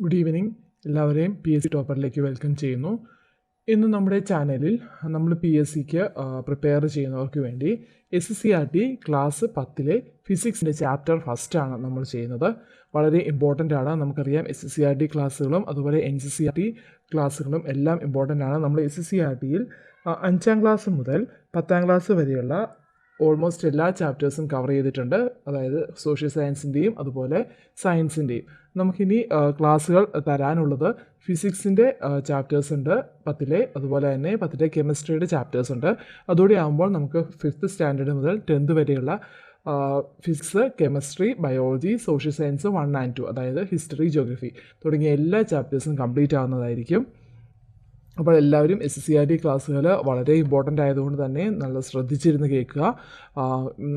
Good evening. എല്ലാവരെയും PSC ടോപ്പറിലേക്ക് welcome ചെയ്യുന്നു. ഇന്ന് നമ്മുടെ ചാനലിൽ നമ്മൾ PSCക്ക് പ്രിപ്പയർ ചെയ്യുന്നവർക്ക് വേണ്ടി SCRT ക്ലാസ് 10 ഫിസിക്സിൻ്റെ ചാപ്റ്റർ ഫസ്റ്റാണ് നമ്മൾ ചെയ്യുന്നത്. വളരെ ഇമ്പോർട്ടൻ്റ് ആണ്. നമുക്കറിയാം SCRT ക്ലാസ്സുകളും അതുപോലെ NCERT ക്ലാസ്സുകളും എല്ലാം ഇമ്പോർട്ടൻ്റ് ആണ്. നമ്മൾ SCRTയിൽ 5ാം ക്ലാസ് മുതൽ 10ാം ക്ലാസ് വരെയുള്ള ഓൾമോസ്റ്റ് എല്ലാ ചാപ്റ്റേഴ്സും കവർ ചെയ്തിട്ടുണ്ട്. അതായത് സോഷ്യൽ സയൻസിൻ്റെയും അതുപോലെ സയൻസിൻ്റെയും. നമുക്കിനി ക്ലാസ്സുകൾ തരാനുള്ളത് ഫിസിക്സിൻ്റെ ചാപ്റ്റേഴ്സ് ഉണ്ട് 10 അതുപോലെ തന്നെ 10 കെമിസ്ട്രിയുടെ ചാപ്റ്റേഴ്സ് ഉണ്ട്. അതോടെ ആകുമ്പോൾ നമുക്ക് 5th സ്റ്റാൻഡേർഡ് മുതൽ 10th വരെയുള്ള physics, chemistry, biology, social science 1 and 2 അതായത് ഹിസ്റ്ററി, ജോഗ്രഫി തുടങ്ങിയ എല്ലാ ചാപ്റ്റേഴ്സും കംപ്ലീറ്റ് ആവുന്നതായിരിക്കും. അപ്പോൾ എല്ലാവരും SCRT ക്ലാസ്സുകൾ വളരെ ഇമ്പോർട്ടൻ്റ് ആയതുകൊണ്ട് തന്നെ നല്ല ശ്രദ്ധിച്ചിരുന്ന് കേൾക്കുക.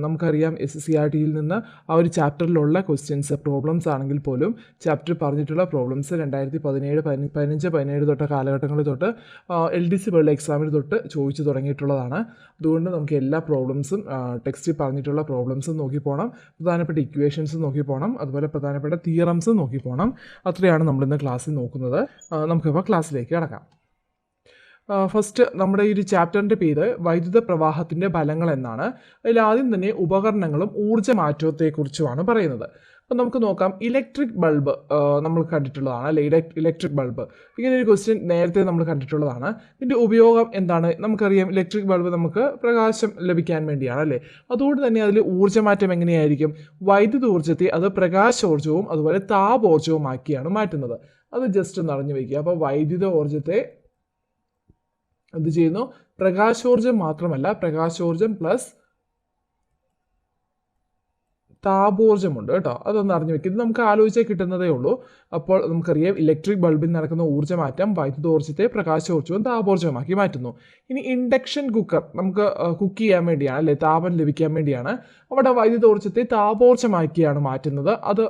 നമുക്കറിയാം SCRTയിൽ നിന്ന് ആ ഒരു ചാപ്റ്ററിലുള്ള ക്വസ്റ്റ്യൻസ്, പ്രോബ്ലംസ് ആണെങ്കിൽ പോലും ചാപ്റ്റർ പറഞ്ഞിട്ടുള്ള പ്രോബ്ലംസ് 2017, 15, 17 തൊട്ട് കാലഘട്ടങ്ങളിൽ തൊട്ട് LDC വേൾഡ് എക്സാമിന് തൊട്ട് ചോദിച്ചു തുടങ്ങിയിട്ടുള്ളതാണ്. അതുകൊണ്ട് നമുക്ക് എല്ലാ പ്രോബ്ലംസും ടെക്സ്റ്റിൽ പറഞ്ഞിട്ടുള്ള പ്രോബ്ലംസും നോക്കി പോകണം, പ്രധാനപ്പെട്ട ഇക്വേഷൻസും നോക്കി പോകണം, അതുപോലെ പ്രധാനപ്പെട്ട തിയറംസും നോക്കി പോകണം. അത്രയാണ് നമ്മളിന്ന് ക്ലാസ്സിൽ നോക്കുന്നത്. നമുക്കിപ്പോൾ ക്ലാസ്സിലേക്ക് കടക്കാം. ഫസ്റ്റ് നമ്മുടെ ഈ ഒരു ചാപ്റ്ററിൻ്റെ പേര് വൈദ്യുത പ്രവാഹത്തിൻ്റെ ഫലങ്ങൾ എന്നാണ്. അതിൽ ആദ്യം തന്നെ ഉപകരണങ്ങളും ഊർജ്ജ മാറ്റത്തെക്കുറിച്ചുമാണ് പറയുന്നത്. അപ്പോൾ നമുക്ക് നോക്കാം. ഇലക്ട്രിക് ബൾബ് നമ്മൾ കണ്ടിട്ടുള്ളതാണ് അല്ലേ? ഇലക്ട്രിക് ബൾബ് ഇങ്ങനെ ഒരു ക്വസ്റ്റ്യൻ നേരത്തെ നമ്മൾ കണ്ടിട്ടുള്ളതാണ്. ഇതിൻ്റെ ഉപയോഗം എന്താണ്? നമുക്കറിയാം ഇലക്ട്രിക് ബൾബ് നമുക്ക് പ്രകാശം ലഭിക്കാൻ വേണ്ടിയാണ് അല്ലേ? അതുകൊണ്ട് തന്നെ അതിൽ ഊർജ്ജമാറ്റം എങ്ങനെയായിരിക്കും? വൈദ്യുത ഊർജ്ജത്തെ അത് പ്രകാശോർജ്ജവും അതുപോലെ താപോർജ്ജവുമാക്കിയാണ് മാറ്റുന്നത്. അത് ജസ്റ്റ് ഒന്ന് അറിഞ്ഞു വയ്ക്കുക. അപ്പോൾ വൈദ്യുത ഊർജ്ജത്തെ എന്ത് ചെയ്യുന്നു? പ്രകാശോർജ്ജം മാത്രമല്ല, പ്രകാശോർജ്ജം പ്ലസ് താപോർജ്ജമുണ്ട് കേട്ടോ. അതൊന്ന് അറിഞ്ഞു വെക്കുക. ഇത് നമുക്ക് ആലോചിച്ചാൽ കിട്ടുന്നതേ ഉള്ളൂ. അപ്പോൾ നമുക്കറിയാം ഇലക്ട്രിക് ബൾബിൽ നടക്കുന്ന ഊർജ്ജമാറ്റം വൈദ്യുതോർജ്ജത്തെ പ്രകാശോർജ്ജവും താപോർജ്ജവുമാക്കി മാറ്റുന്നു. ഇനി ഇൻഡക്ഷൻ കുക്കർ നമുക്ക് കുക്ക് ചെയ്യാൻ വേണ്ടിയാണ് അല്ലേ? താപം ലഭിക്കാൻ വേണ്ടിയാണ്. അവിടെ വൈദ്യുതോർജ്ജത്തെ താപോർജ്ജമാക്കിയാണ് മാറ്റുന്നത്. അത്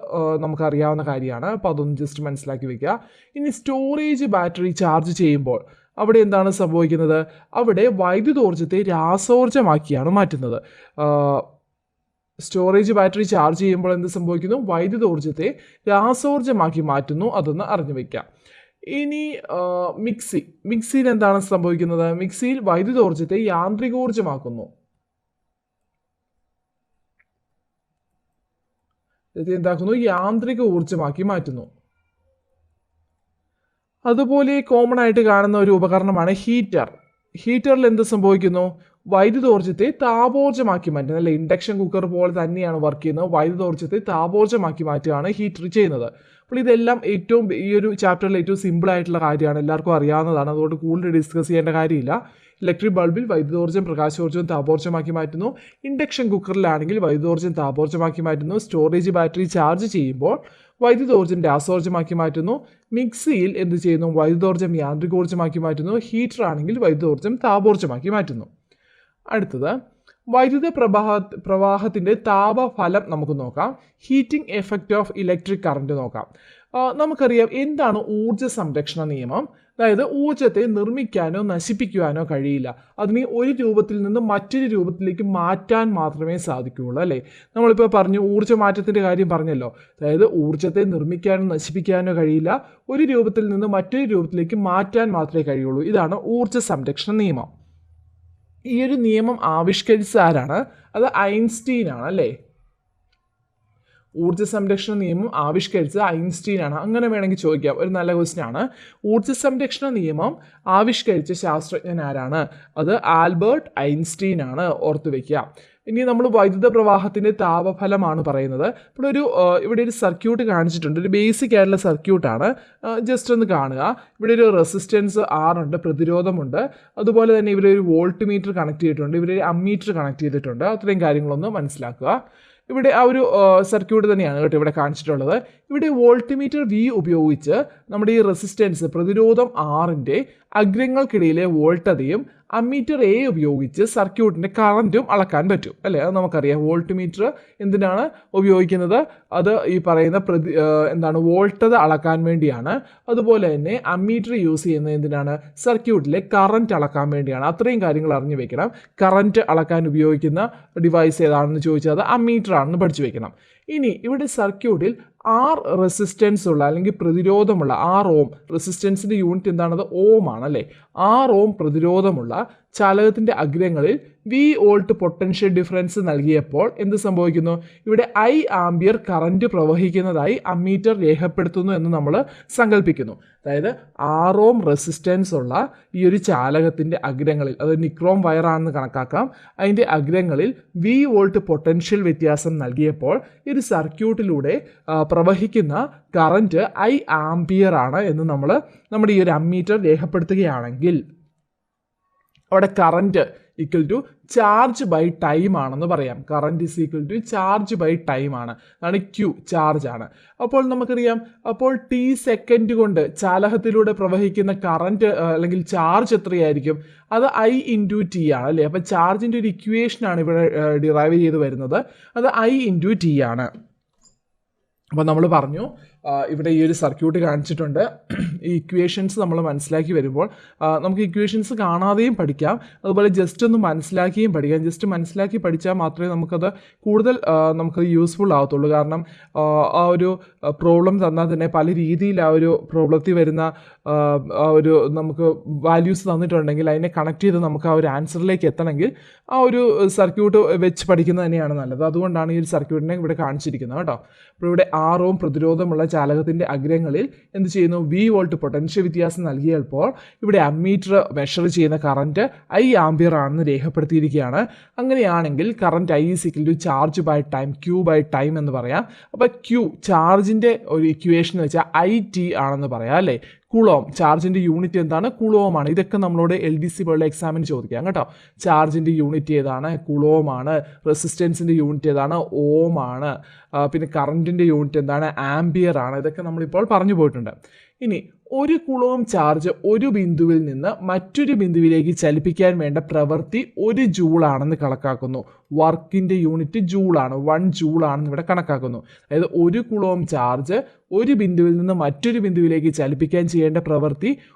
നമുക്കറിയാവുന്ന കാര്യമാണ്. അപ്പോൾ അതൊന്ന് ജസ്റ്റ് മനസ്സിലാക്കി വെക്കുക. ഇനി സ്റ്റോറേജ് ബാറ്ററി ചാർജ് ചെയ്യുമ്പോൾ അവിടെ എന്താണ് സംഭവിക്കുന്നത്? അവിടെ വൈദ്യുതോർജ്ജത്തെ രാസോർജ്ജമാക്കിയാണ് മാറ്റുന്നത്. സ്റ്റോറേജ് ബാറ്ററി ചാർജ് ചെയ്യുമ്പോൾ എന്ത് സംഭവിക്കുന്നു? വൈദ്യുതോർജ്ജത്തെ രാസോർജ്ജമാക്കി മാറ്റുന്നു. അതൊന്ന് അറിഞ്ഞു വയ്ക്കാം. ഇനി മിക്സിയിൽ എന്താണ് സംഭവിക്കുന്നത്? മിക്സിയിൽ വൈദ്യുതോർജ്ജത്തെ യാന്ത്രികോർജ്ജമാക്കുന്നു. ഇത് എന്താക്കുന്നു? യാന്ത്രിക ഊർജ്ജമാക്കി മാറ്റുന്നു. അതുപോലെ കോമൺ ആയിട്ട് കാണുന്ന ഒരു ഉപകരണമാണ് ഹീറ്റർ. ഹീറ്ററിൽ എന്ത് സംഭവിക്കുന്നു? വൈദ്യുതോർജ്ജത്തെ താപോർജ്ജമാക്കി മാറ്റുന്നത് അല്ലെ? ഇൻഡക്ഷൻ കുക്കർ പോലെ തന്നെയാണ് വർക്ക് ചെയ്യുന്നത്. വൈദ്യുതോർജ്ജത്തെ താപോർജ്ജമാക്കി മാറ്റുകയാണ് ഹീറ്റർ ചെയ്യുന്നത്. അപ്പോൾ ഇതെല്ലാം ഈ ഒരു ചാപ്റ്ററിൽ ഏറ്റവും സിമ്പിൾ ആയിട്ടുള്ള കാര്യമാണ്, എല്ലാവർക്കും അറിയാവുന്നതാണ്. അതുകൊണ്ട് കൂടുതൽ ഡിസ്കസ് ചെയ്യേണ്ട കാര്യമില്ല. ഇലക്ട്രിക് ബൾബിൽ വൈദ്യുതോർജ്ജം പ്രകാശോർജ്ജവും താപോർജ്ജമാക്കി മാറ്റുന്നു. ഇൻഡക്ഷൻ കുക്കറിലാണെങ്കിൽ വൈദ്യുതോർജ്ജം താപോർജ്ജമാക്കി മാറ്റുന്നു. സ്റ്റോറേജ് ബാറ്ററി ചാർജ് ചെയ്യുമ്പോൾ വൈദ്യുതോർജ്ജം രാസോർജ്ജമാക്കി മാറ്റുന്നു. മിക്സിയിൽ എന്ത് ചെയ്യുന്നു? വൈദ്യുതോർജ്ജം യാന്ത്രികോർജ്ജമാക്കി മാറ്റുന്നു. ഹീറ്റർ ആണെങ്കിൽ വൈദ്യുതോർജ്ജം താപോർജ്ജമാക്കി മാറ്റുന്നു. അടുത്തത് വൈദ്യുത പ്രവാഹത്തിൻ്റെ താപഫലം നമുക്ക് നോക്കാം. Heating effect of electric current നോക്കാം. നമുക്കറിയാം എന്താണ് ഊർജ്ജ സംരക്ഷണ നിയമം. അതായത് ഊർജ്ജത്തെ നിർമ്മിക്കാനോ നശിപ്പിക്കുവാനോ കഴിയില്ല. അതിനെ ഒരു രൂപത്തിൽ നിന്ന് മറ്റൊരു രൂപത്തിലേക്ക് മാറ്റാൻ മാത്രമേ സാധിക്കുകയുള്ളൂ അല്ലേ? നമ്മളിപ്പോൾ പറഞ്ഞു ഊർജ്ജമാറ്റത്തിൻ്റെ കാര്യം പറഞ്ഞല്ലോ. അതായത് ഊർജ്ജത്തെ നിർമ്മിക്കാനോ നശിപ്പിക്കാനോ കഴിയില്ല, ഒരു രൂപത്തിൽ നിന്ന് മറ്റൊരു രൂപത്തിലേക്ക് മാറ്റാൻ മാത്രമേ കഴിയുള്ളൂ. ഇതാണ് ഊർജ്ജ സംരക്ഷണ നിയമം. ഈ ഒരു നിയമം ആവിഷ്കരിച്ച ആരാണ്? അത് ഐൻസ്റ്റീൻ ആണ് അല്ലേ? ഊർജ്ജ സംരക്ഷണ നിയമം ആവിഷ്കരിച്ചത് ഐൻസ്റ്റീൻ ആണ്. അങ്ങനെ വേണമെങ്കിൽ ചോദിക്കാം. ഒരു നല്ല ക്വസ്റ്റ്യൻ ആണ്. ഊർജ്ജ സംരക്ഷണ നിയമം ആവിഷ്കരിച്ച ശാസ്ത്രജ്ഞൻ ആരാണ്? അത് ആൽബർട്ട് ഐൻസ്റ്റീൻ ആണ്. ഓർത്തു വയ്ക്കുക. ഇനി നമ്മൾ വൈദ്യുത പ്രവാഹത്തിൻ്റെ താപഫലമാണ് പറയുന്നത്. അപ്പോൾ ഇവിടെ ഒരു സർക്യൂട്ട് കാണിച്ചിട്ടുണ്ട്. ഒരു ബേസിക് ആയിട്ടുള്ള സർക്യൂട്ടാണ്. ജസ്റ്റ് ഒന്ന് കാണുക. ഇവിടെ ഒരു റെസിസ്റ്റൻസ് R ഉണ്ട്, പ്രതിരോധമുണ്ട്. അതുപോലെ തന്നെ ഇവിടെ ഒരു വോൾട്ട് മീറ്റർ കണക്ട് ചെയ്തിട്ടുണ്ട്, ഇവിടെ ഒരു അമ്മീറ്റർ കണക്ട് ചെയ്തിട്ടുണ്ട്. അത്രയും കാര്യങ്ങളൊന്ന് മനസ്സിലാക്കുക. ഇവിടെ ആ ഒരു സർക്യൂട്ട് തന്നെയാണ് കേട്ടോ ഇവിടെ കാണിച്ചിട്ടുള്ളത്. ഇവിടെ വോൾട്ട്മീറ്റർ V ഉപയോഗിച്ച് നമ്മുടെ ഈ റെസിസ്റ്റൻസ് പ്രതിരോധം Rൻ്റെ അഗ്രങ്ങൾക്കിടയിലെ വോൾട്ടതയും അമ്മീറ്റർ A ഉപയോഗിച്ച് സർക്യൂട്ടിൻ്റെ കറൻറ്റും അളക്കാൻ പറ്റും അല്ലേ? അത് നമുക്കറിയാം. വോൾട്ട്മീറ്റർ എന്തിനാണ് ഉപയോഗിക്കുന്നത്? അത് ഈ പറയുന്ന വോൾട്ടത അളക്കാൻ വേണ്ടിയാണ്. അതുപോലെ തന്നെ അമ്മീറ്റർ യൂസ് ചെയ്യുന്നത് എന്തിനാണ്? സർക്യൂട്ടിലെ കറൻറ്റ് അളക്കാൻ വേണ്ടിയാണ്. അത്രയും കാര്യങ്ങൾ അറിഞ്ഞു വെക്കണം. കറൻറ്റ് അളക്കാൻ ഉപയോഗിക്കുന്ന ഡിവൈസ് ഏതാണെന്ന് ചോദിച്ചാൽ അത് അമ്മീറ്റർ ആണെന്ന് പഠിച്ചു വെക്കണം. ഇനി ഇവിടെ സർക്യൂട്ടിൽ ആർ റെസിസ്റ്റൻസ് ഉള്ള അല്ലെങ്കിൽ പ്രതിരോധമുള്ള 6 ഓം, റെസിസ്റ്റൻസിൻ്റെ യൂണിറ്റ് എന്താണത് ഓം ആണ് അല്ലേ, 6 ഓം പ്രതിരോധമുള്ള ചാലകത്തിൻ്റെ അഗ്രങ്ങളിൽ വി വോൾട്ട് പൊട്ടൻഷ്യൽ ഡിഫറൻസ് നൽകിയപ്പോൾ എന്ത് സംഭവിക്കുന്നു? ഇവിടെ ഐ ആംബിയർ കറൻറ്റ് പ്രവഹിക്കുന്നതായി അമ്മീറ്റർ രേഖപ്പെടുത്തുന്നു എന്ന് നമ്മൾ സങ്കല്പിക്കുന്നു. അതായത് 6 ഓം റെസിസ്റ്റൻസ് ഉള്ള ഈ ഒരു ചാലകത്തിൻ്റെ അഗ്രങ്ങളിൽ, അത് നിക്രോം വയറാണെന്ന് കണക്കാക്കാം, അതിൻ്റെ അഗ്രങ്ങളിൽ വി വോൾട്ട് പൊട്ടൻഷ്യൽ വ്യത്യാസം നൽകിയപ്പോൾ ഈ ഒരു സർക്യൂട്ടിലൂടെ പ്രവഹിക്കുന്ന കറൻറ്റ് ഐ ആംബിയർ ആണ് എന്ന് നമ്മുടെ ഈ ഒരു അമ്മീറ്റർ രേഖപ്പെടുത്തുകയാണെങ്കിൽ അവിടെ current equal to charge by time ആണെന്ന് പറയാം. Current is equal to charge by time ആണ്. അതാണ് ക്യൂ, ചാർജ് ആണ്. അപ്പോൾ നമുക്കറിയാം, അപ്പോൾ ടി സെക്കൻഡ് കൊണ്ട് ചാലകത്തിലൂടെ പ്രവഹിക്കുന്ന കറൻറ്റ് അല്ലെങ്കിൽ ചാർജ് എത്രയായിരിക്കും? അത് ഐ ഇൻറ്റു ടി ആണ് അല്ലേ. അപ്പോൾ ചാർജിൻ്റെ ഒരു ഇക്വേഷനാണ് ഇവിടെ ഡിറൈവ് ചെയ്ത് വരുന്നത്. അത് ഐ ഇൻറ്റു ടി ആണ്. അപ്പോൾ നമ്മൾ പറഞ്ഞു ഇവിടെ ഈ ഒരു സർക്യൂട്ട് കാണിച്ചിട്ടുണ്ട്. ഈ ഇക്വേഷൻസ് നമ്മൾ മനസ്സിലാക്കി വരുമ്പോൾ നമുക്ക് ഇക്വേഷൻസ് കാണാതെയും പഠിക്കാം, അതുപോലെ ജസ്റ്റ് ഒന്ന് മനസ്സിലാക്കിയും പഠിക്കാം. ജസ്റ്റ് മനസ്സിലാക്കി പഠിച്ചാൽ മാത്രമേ നമുക്കത് കൂടുതൽ നമുക്കത് യൂസ്ഫുൾ ആകത്തുള്ളൂ. കാരണം ആ ഒരു പ്രോബ്ലം തന്നാൽ തന്നെ പല രീതിയിൽ ആ ഒരു പ്രോബ്ലത്തിൽ വരുന്ന ആ ഒരു നമുക്ക് വാല്യൂസ് തന്നിട്ടുണ്ടെങ്കിൽ അതിനെ കണക്ട് ചെയ്ത് നമുക്ക് ആ ഒരു ആൻസറിലേക്ക് എത്തണമെങ്കിൽ ആ ഒരു സർക്യൂട്ട് വെച്ച് പഠിക്കുന്നത് തന്നെയാണ് നല്ലത്. അതുകൊണ്ടാണ് ഈ ഒരു സർക്യൂട്ടിനെ ഇവിടെ കാണിച്ചിരിക്കുന്നത് കേട്ടോ. അപ്പോൾ ഇവിടെ 6 ഓം പ്രതിരോധമുള്ള ചാലകത്തിൻ്റെ അഗ്രങ്ങളിൽ എന്ത് ചെയ്യുന്നു? വി വോൾട്ട് പൊട്ടൻഷ്യൽ വ്യത്യാസം നൽകിയപ്പോൾ ഇവിടെ അമ്മീറ്റർ മെഷർ ചെയ്യുന്ന കറൻറ്റ് ഐ ആംബിയർ ആണെന്ന് രേഖപ്പെടുത്തിയിരിക്കുകയാണ്. അങ്ങനെയാണെങ്കിൽ current I is equal to charge by time, Q by time എന്ന് പറയാം. അപ്പോൾ ക്യൂ ചാർജിൻ്റെ ഒരു ഇക്വേഷൻ എന്ന് വെച്ചാൽ ഐ ടി ആണെന്ന് പറയാം അല്ലേ. കുളോം, ചാർജിൻ്റെ യൂണിറ്റ് എന്താണ്? കുളോമാണ്. ഇതൊക്കെ നമ്മളോട് LDC പോലുള്ള എക്സാമിന് ചോദിക്കാം കേട്ടോ. ചാർജിൻ്റെ യൂണിറ്റ് ഏതാണ്? കുളോമാണ്. റെസിസ്റ്റൻസിൻ്റെ യൂണിറ്റ് ഏതാണ്? ഓം ആണ്. പിന്നെ കറൻറ്റിൻ്റെ യൂണിറ്റ് എന്താണ്? ആംബിയർ ആണ്. ഇതൊക്കെ നമ്മളിപ്പോൾ പറഞ്ഞു പോയിട്ടുണ്ട്. ഇനി ഒരു കുളോം ചാർജ് ഒരു ബിന്ദുവിൽ നിന്ന് മറ്റൊരു ബിന്ദുവിലേക്ക് ചലിപ്പിക്കാൻ വേണ്ട പ്രവൃത്തി 1 ജൂളാണെന്ന് കണക്കാക്കുന്നു. വർക്കിൻ്റെ യൂണിറ്റ് ജൂളാണ്, 1 ജൂളാണെന്ന് ഇവിടെ കണക്കാക്കുന്നു. അതായത് ഒരു കുളോം ചാർജ് ഒരു ബിന്ദുവിൽ നിന്ന് മറ്റൊരു ബിന്ദുവിലേക്ക് ചലിപ്പിക്കാൻ ചെയ്യേണ്ട പ്രവൃത്തി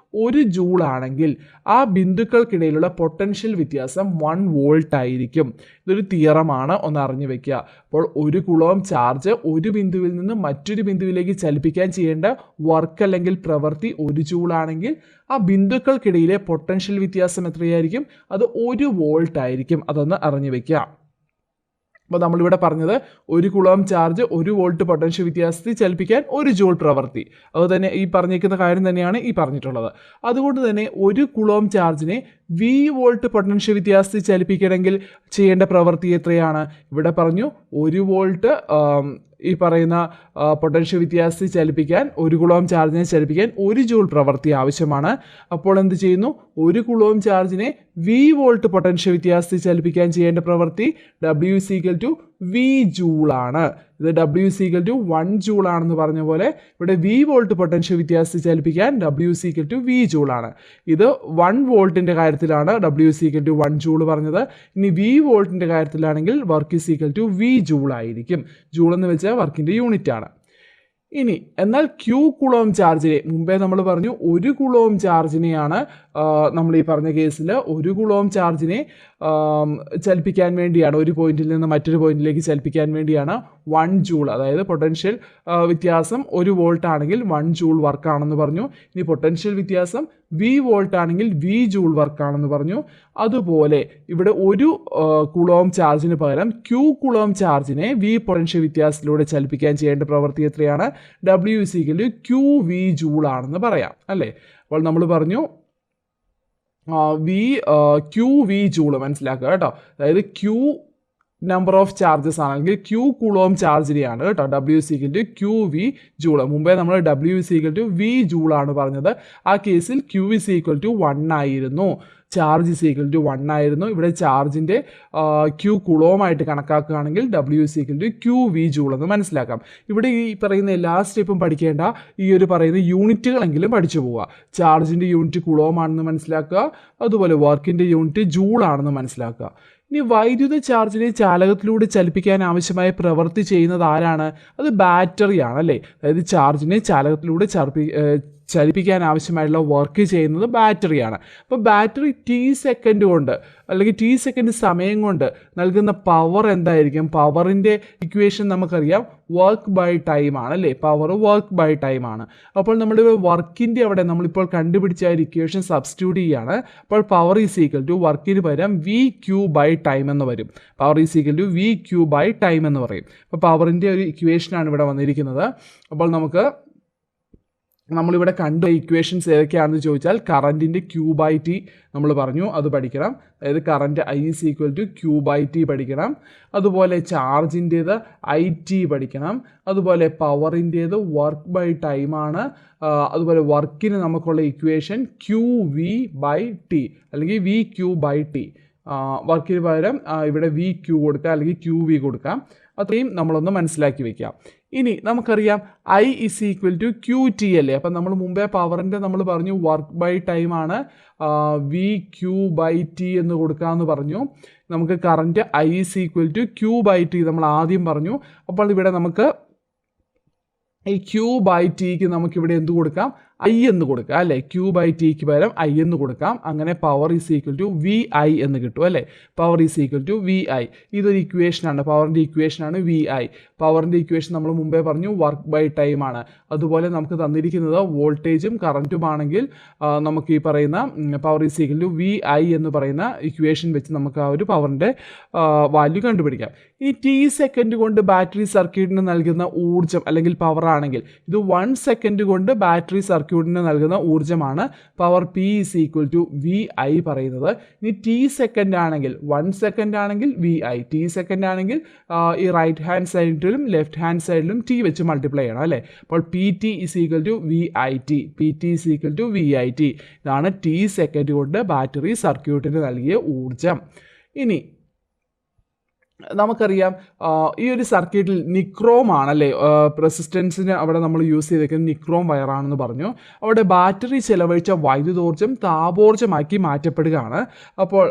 1 ജൂളാണെങ്കിൽ ആ ബിന്ദുക്കൾക്കിടയിലുള്ള പൊട്ടൻഷ്യൽ വ്യത്യാസം 1 വോൾട്ട് ആയിരിക്കും. ഇതൊരു തിയറമാണ്, ഒന്ന് അറിഞ്ഞു വെക്കുക. അപ്പോൾ ഒരു കുളോം ചാർജ് ഒരു ബിന്ദുവിൽ നിന്ന് മറ്റൊരു ബിന്ദുവിലേക്ക് ചലിപ്പിക്കാൻ ചെയ്യേണ്ട വർക്ക് അല്ലെങ്കിൽ പ്രവൃത്തി 1 ജൂളാണെങ്കിൽ ആ ബിന്ദുക്കൾക്കിടയിലെ പൊട്ടൻഷ്യൽ വ്യത്യാസം എത്രയായിരിക്കും? അത് 1 വോൾട്ട് ആയിരിക്കും. അതൊന്ന് അറിഞ്ഞു വെക്കുക. അപ്പോൾ നമ്മളിവിടെ പറഞ്ഞത് ഒരു കുളോം ചാർജ് 1 വോൾട്ട് പൊട്ടൻഷ്യൽ വ്യത്യാസത്തിൽ ചലിപ്പിക്കാൻ 1 ജൂൾ പ്രവൃത്തി. അതുതന്നെ ഈ പറഞ്ഞിരിക്കുന്ന കാര്യം തന്നെയാണ് ഈ പറഞ്ഞിട്ടുള്ളത്. അതുകൊണ്ട് തന്നെ ഒരു കുളോം ചാർജിനെ വി വോൾട്ട് പൊട്ടൻഷ്യൽ വ്യത്യാസത്തിൽ ചലിപ്പിക്കണമെങ്കിൽ ചെയ്യേണ്ട പ്രവൃത്തി എത്രയാണ്? ഇവിടെ പറഞ്ഞു 1 വോൾട്ട് ഈ പറയുന്ന പൊട്ടൻഷ്യൽ വ്യത്യാസത്തിൽ ചലിപ്പിക്കാൻ, 1 കുളോം ചാർജിനെ ചലിപ്പിക്കാൻ 1 ജൂൾ പ്രവൃത്തി ആവശ്യമാണ്. അപ്പോൾ എന്ത് ചെയ്യുന്നു? 1 കുളോം ചാർജിനെ വി വോൾട്ട് പൊട്ടൻഷ്യൽ വ്യത്യാസത്തിൽ ചലിപ്പിക്കാൻ ചെയ്യേണ്ട പ്രവൃത്തി W is equal to V ജൂളാണ്. ഇത് W is equal to 1 joule ആണെന്ന് പറഞ്ഞ പോലെ ഇവിടെ വി വോൾട്ട് പൊട്ടൻഷ്യൽ വ്യത്യാസത്തിൽ ചലിപ്പിക്കാൻ W is equal to V ജൂളാണ്. ഇത് 1 വോൾട്ടിൻ്റെ കാര്യത്തിലാണ് W is equal to 1 joule പറഞ്ഞത്. ഇനി വി വോൾട്ടിൻ്റെ കാര്യത്തിലാണെങ്കിൽ work is equal to V joule ആയിരിക്കും. ജൂൾ എന്ന് വെച്ചാൽ വർക്കിൻ്റെ യൂണിറ്റ് ആണ്. ഇനി എന്നാൽ ക്യൂ കുളോം ചാർജിനെ, മുമ്പേ നമ്മൾ പറഞ്ഞു 1 കുളോം ചാർജിനെയാണ് നമ്മൾ ഈ പറഞ്ഞ കേസിൽ 1 കുളോം ചാർജിനെ ചലിപ്പിക്കാൻ വേണ്ടിയാണ്, ഒരു പോയിന്റിൽ നിന്ന് മറ്റൊരു പോയിന്റിലേക്ക് ചലിപ്പിക്കാൻ വേണ്ടിയാണ് 1 ജൂൾ, അതായത് പൊട്ടൻഷ്യൽ വ്യത്യാസം 1 വോൾട്ട് ആണെങ്കിൽ 1 ജൂൾ വർക്കാണെന്ന് പറഞ്ഞു. ഇനി പൊട്ടൻഷ്യൽ വ്യത്യാസം വി വോൾട്ട് ആണെങ്കിൽ വി ജൂൾ വർക്കാണെന്ന് പറഞ്ഞു. അതുപോലെ ഇവിടെ 1 കുളോം ചാർജിന് പകരം ക്യൂ കുളോം ചാർജിനെ വി പൊട്ടൻഷ്യൽ വ്യത്യാസത്തിലൂടെ ചലിപ്പിക്കാൻ ചെയ്യേണ്ട പ്രവൃത്തി എത്രയാണ്? W is equal to Q V joule ആണെന്ന് പറയാം അല്ലേ. അപ്പോൾ നമ്മൾ പറഞ്ഞു ക്യൂ വി ജൂൾ മനസ്സിലാക്കുക കേട്ടോ. അതായത് ക്യൂ നമ്പർ ഓഫ് ചാർജസ് ആണെങ്കിൽ ക്യൂ കുളോം ചാർജിനെയാണ് കേട്ടോ W is equal to Q V joule. മുമ്പേ നമ്മൾ W is equal to V joule ആണ് പറഞ്ഞത്. ആ കേസിൽ Q is equal to 1 ആയിരുന്നു, ചാർജ് is equal to 1 ആയിരുന്നു. ഇവിടെ ചാർജിൻ്റെ ക്യൂ കുളോമായിട്ട് കണക്കാക്കുകയാണെങ്കിൽ W is equal to Q V joule എന്ന് മനസ്സിലാക്കാം. ഇവിടെ ഈ പറയുന്ന എല്ലാ സ്റ്റെപ്പും പഠിക്കേണ്ട, ഈ ഒരു പറയുന്ന യൂണിറ്റുകളെങ്കിലും പഠിച്ചു പോവുക. ചാർജിൻ്റെ യൂണിറ്റ് കുളോമാണെന്ന് മനസ്സിലാക്കുക, അതുപോലെ വർക്കിൻ്റെ യൂണിറ്റ് ജൂൾ ആണെന്ന് മനസ്സിലാക്കുക. ഇനി വൈദ്യുത ചാർജിനെ ചാലകത്തിലൂടെ ചലിപ്പിക്കാൻ ആവശ്യമായ പ്രവൃത്തി ചെയ്യുന്നത് ആരാണ്? അത് ബാറ്ററിയാണ് അല്ലേ. അതായത് ചാർജിനെ ചാലകത്തിലൂടെ ചലിപ്പിക്കാൻ ആവശ്യമായിട്ടുള്ള വർക്ക് ചെയ്യുന്നത് ബാറ്ററിയാണ്. അപ്പോൾ ബാറ്ററി ടി സെക്കൻഡ് കൊണ്ട് അല്ലെങ്കിൽ ടി സെക്കൻഡ് സമയം കൊണ്ട് നൽകുന്ന പവർ എന്തായിരിക്കും? പവറിൻ്റെ ഇക്വേഷൻ നമുക്കറിയാം, വർക്ക് ബൈ ടൈം ആണ് അല്ലേ? പവർ വർക്ക് ബൈ ടൈം ആണ്. അപ്പോൾ നമ്മളിവിടെ വർക്കിൻ്റെ അവിടെ നമ്മളിപ്പോൾ കണ്ടുപിടിച്ച ഒരു ഇക്വേഷൻ സബ്സ്റ്റിറ്റ്യൂട്ട് ചെയ്യുകയാണ്. അപ്പോൾ പവർ ഈസ് ഈക്വൽ ടു വർക്കിന് പകരം വി ക്യൂ ബൈ ടൈം എന്ന് വരും. Power is equal to V Q by time എന്ന് പറയും. അപ്പോൾ പവറിൻ്റെ ഒരു ഇക്വേഷനാണ് ഇവിടെ വന്നിരിക്കുന്നത്. അപ്പോൾ നമ്മളിവിടെ കണ്ട ഇക്വേഷൻസ് ഏതൊക്കെയാണെന്ന് ചോദിച്ചാൽ കറൻറ്റിൻ്റെ ക്യൂ ബൈ ടി നമ്മൾ പറഞ്ഞു, അത് പഠിക്കണം. അതായത് current I is equal to Q by T പഠിക്കണം. അതുപോലെ ചാർജിൻ്റേത് ഐ ടി പഠിക്കണം. അതുപോലെ പവറിൻ്റേത് വർക്ക് ബൈ ടൈമാണ്. അതുപോലെ വർക്കിന് നമുക്കുള്ള equation Q V by T അല്ലെങ്കിൽ വി ക്യൂ ബൈ ടി. വർക്കിന് പകരം ഇവിടെ വി ക്യൂ കൊടുക്കാം അല്ലെങ്കിൽ ക്യൂ വി കൊടുക്കാം. അത്രയും നമ്മളൊന്ന് മനസ്സിലാക്കി വെക്കാം. ഇനി നമുക്കറിയാം I is equal to Q T അല്ലേ? അപ്പം നമ്മൾ മുമ്പേ പവറിൻ്റെ നമ്മൾ പറഞ്ഞു വർക്ക് ബൈ ടൈമാണ്, വി ക്യൂ ബൈ ടി എന്ന് കൊടുക്കാമെന്ന് പറഞ്ഞു. നമുക്ക് current I is equal to Q by T നമ്മൾ ആദ്യം പറഞ്ഞു. അപ്പോൾ ഇവിടെ നമുക്ക് ഈ ക്യൂ ബൈ ടിക്ക് നമുക്കിവിടെ എന്ത് കൊടുക്കാം? ഐ എന്ന് കൊടുക്കാം അല്ലേ? ക്യൂ ബൈ ടിക്ക് പകരം ഐ എന്ന് കൊടുക്കാം. അങ്ങനെ power is equal to V I എന്ന് കിട്ടും അല്ലേ? Power is equal to V I. ഇതൊരു ഇക്വേഷനാണ്, പവറിൻ്റെ ഇക്വേഷനാണ് വി ഐ. പവറിൻ്റെ ഇക്വേഷൻ നമ്മൾ മുമ്പേ പറഞ്ഞു വർക്ക് ബൈ ടൈം ആണ്. അതുപോലെ നമുക്ക് തന്നിരിക്കുന്നത് വോൾട്ടേജും കറൻറ്റും ആണെങ്കിൽ നമുക്ക് ഈ പറയുന്ന power is equal to V I എന്ന് പറയുന്ന ഇക്വേഷൻ വെച്ച് നമുക്ക് ആ ഒരു പവറിൻ്റെ വാല്യൂ കണ്ടുപിടിക്കാം. ഈ ടി സെക്കൻഡ് കൊണ്ട് ബാറ്ററി സർക്യൂട്ടിന് നൽകുന്ന ഊർജ്ജം അല്ലെങ്കിൽ പവർ ആണെങ്കിൽ ഇത് 1 സെക്കൻഡ് കൊണ്ട് ബാറ്ററി സർക്യൂട്ടിന് നൽകുന്ന ഊർജ്ജമാണ് power P is equal to V I പറയുന്നത്. ഇനി ടി സെക്കൻഡ് ആണെങ്കിൽ 1 സെക്കൻഡ് ആണെങ്കിൽ വി ഐ, ടി സെക്കൻഡ് ആണെങ്കിൽ ഈ റൈറ്റ് ഹാൻഡ് സൈഡിലും ലെഫ്റ്റ് ഹാൻഡ് സൈഡിലും ടി വെച്ച് മൾട്ടിപ്ലൈ ചെയ്യണം അല്ലേ? അപ്പോൾ P T is equal to V I T, P T is equal to V I T. ഇതാണ് ടി സെക്കൻഡ് കൊണ്ട് ബാറ്ററി സർക്യൂട്ടിന് നൽകിയ ഊർജ്ജം. ഇനി നമുക്കറിയാം ഈ ഒരു സർക്യൂട്ടിൽ നിക്രോം ആണല്ലേ റെസിസ്റ്റൻസിന് അവിടെ നമ്മൾ യൂസ് ചെയ്തേക്കുന്നത് നിക്രോം വയറാണെന്ന് പറഞ്ഞു. അവിടെ ബാറ്ററി ചെലവഴിച്ച വൈദ്യുതോർജ്ജം താപോർജ്ജമാക്കി മാറ്റപ്പെടുകയാണ്. അപ്പോൾ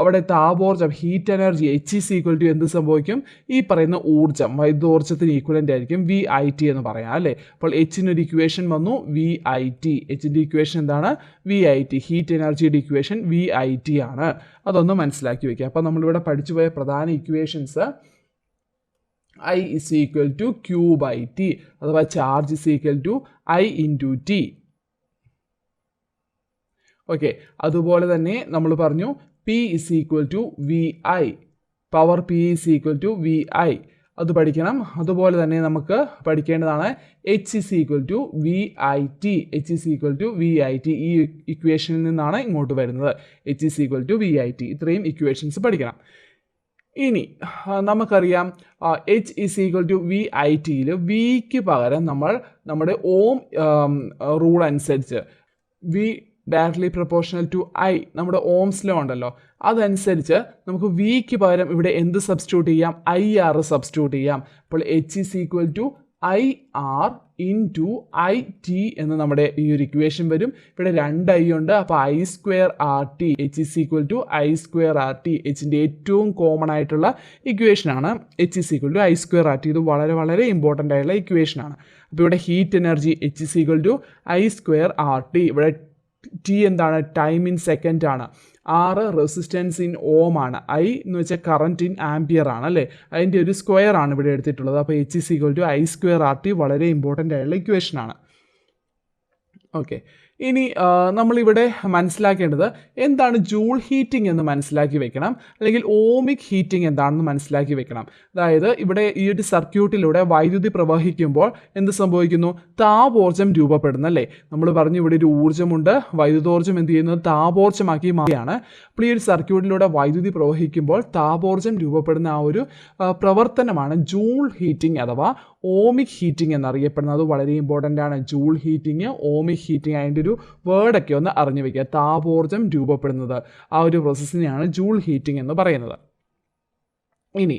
അവിടെ താപോർജ്ജം heat energy H is equal to എന്ത് സംഭവിക്കും? ഈ പറയുന്ന ഊർജ്ജം വൈദ്യുതോർജ്ജത്തിന് ഈക്വലൻ്റ് ആയിരിക്കും വി ഐ ടി എന്ന് പറയാം അല്ലേ? അപ്പോൾ എച്ചിനൊരു ഇക്വേഷൻ വന്നു വി ഐ ടി. എച്ചിൻ്റെ ഇക്വേഷൻ എന്താണ്? V I T. ഹീറ്റ് എനർജിയുടെ ഇക്വേഷൻ വി ഐ ടി ആണ്. അതൊന്ന് മനസ്സിലാക്കി വയ്ക്കുക. അപ്പോൾ നമ്മളിവിടെ പഠിച്ചു പോയ പ്രധാന equations I is equal to Q by T അഥവാ charge is equal to I into T. Okay, അതുപോലെ തന്നെ നമ്മൾ പറഞ്ഞു P is equal to V I, power P is equal to V I, അത് പഠിക്കണം. അതുപോലെ തന്നെ നമുക്ക് പഠിക്കേണ്ടതാണ് H is equal to V I T. H is equal to V I T. ഈ ഇക്വേഷനിൽ നിന്നാണ് ഇങ്ങോട്ട് വരുന്നത്. H is equal to V I T. ഇത്രയും ഇക്വേഷൻസ് പഠിക്കണം. ഇനി നമുക്കറിയാം H is equal to V I ടിയിൽ വിക്ക് പകരം നമ്മൾ നമ്മുടെ ഓം റൂൾ അനുസരിച്ച് V directly proportional to I നമ്മുടെ ഓംസ് ലോ ഉണ്ടല്ലോ, അതനുസരിച്ച് നമുക്ക് വിക്ക് പകരം ഇവിടെ എന്ത് സബ്സ്റ്റിറ്റ്യൂട്ട് ചെയ്യാം? ഐ ആർ സബ്സ്റ്റിറ്റ്യൂട്ട് ചെയ്യാം. അപ്പോൾ H is equal to I R into I T എന്ന് നമ്മുടെ ഈ ഒരു ഇക്വേഷൻ വരും. ഇവിടെ 2 ഐ ഉണ്ട്, അപ്പോൾ I square R T. H is equal to I square R T. എച്ചിൻ്റെ ഏറ്റവും കോമൺ ആയിട്ടുള്ള ഇക്വേഷനാണ് H is equal to I square R T. ഇത് വളരെ വളരെ ഇമ്പോർട്ടൻ്റ് ആയിട്ടുള്ള ഇക്വേഷനാണ്. അപ്പോൾ ഇവിടെ heat energy H is equal to I square R T. ഇവിടെ ടി എന്താണ്? ടൈം ഇൻ സെക്കൻഡ് ആണ്. ആറ് റെസിസ്റ്റൻസ് ഇൻ ഓം ആണ്. ഐ എന്ന് വെച്ചാൽ കറൻറ്റ് ഇൻ ആംപിയർ ആണ് അല്ലേ? അതിൻ്റെ ഒരു സ്ക്വയർ ആണ് ഇവിടെ എടുത്തിട്ടുള്ളത്. അപ്പോൾ H is equal to I square R T വളരെ ഇമ്പോർട്ടൻ്റ് ആയിട്ടുള്ള ഇക്വേഷനാണ്. ഓക്കെ, ഇനി നമ്മളിവിടെ മനസ്സിലാക്കേണ്ടത് എന്താണ് ജൂൾ ഹീറ്റിംഗ് എന്ന് മനസ്സിലാക്കി വെക്കണം, അല്ലെങ്കിൽ ഓമിക് ഹീറ്റിംഗ് എന്താണെന്ന് മനസ്സിലാക്കി വെക്കണം. അതായത് ഇവിടെ ഈ ഒരു സർക്യൂട്ടിലൂടെ വൈദ്യുതി പ്രവഹിക്കുമ്പോൾ എന്ത് സംഭവിക്കുന്നു? താപോർജ്ജം രൂപപ്പെടുന്നു അല്ലേ? നമ്മൾ പറഞ്ഞു ഇവിടെ ഒരു ഊർജ്ജമുണ്ട്, വൈദ്യുതോർജ്ജം എന്ത് ചെയ്യുന്നത്? താപോർജ്ജമാക്കി മാറുകയാണ്. അപ്പോൾ ഈ ഒരു സർക്യൂട്ടിലൂടെ വൈദ്യുതി പ്രവഹിക്കുമ്പോൾ താപോർജ്ജം രൂപപ്പെടുന്ന ആ ഒരു പ്രവർത്തനമാണ് ജൂൾ ഹീറ്റിംഗ് അഥവാ ഓമിക് ഹീറ്റിംഗ് എന്നറിയപ്പെടുന്നത്. അത് വളരെ ഇമ്പോർട്ടൻ്റ് ആണ്. ജൂൾ ഹീറ്റിംഗ്, ഓമിക് ഹീറ്റിംഗ്, അതിൻ്റെ ഒരു വേർഡൊക്കെ ഒന്ന് അറിഞ്ഞു വയ്ക്കുക. താപോർജ്ജം രൂപപ്പെടുന്നത് ആ ഒരു പ്രോസസ്സിനെയാണ് ജൂൾ ഹീറ്റിംഗ് എന്ന് പറയുന്നത്. ഇനി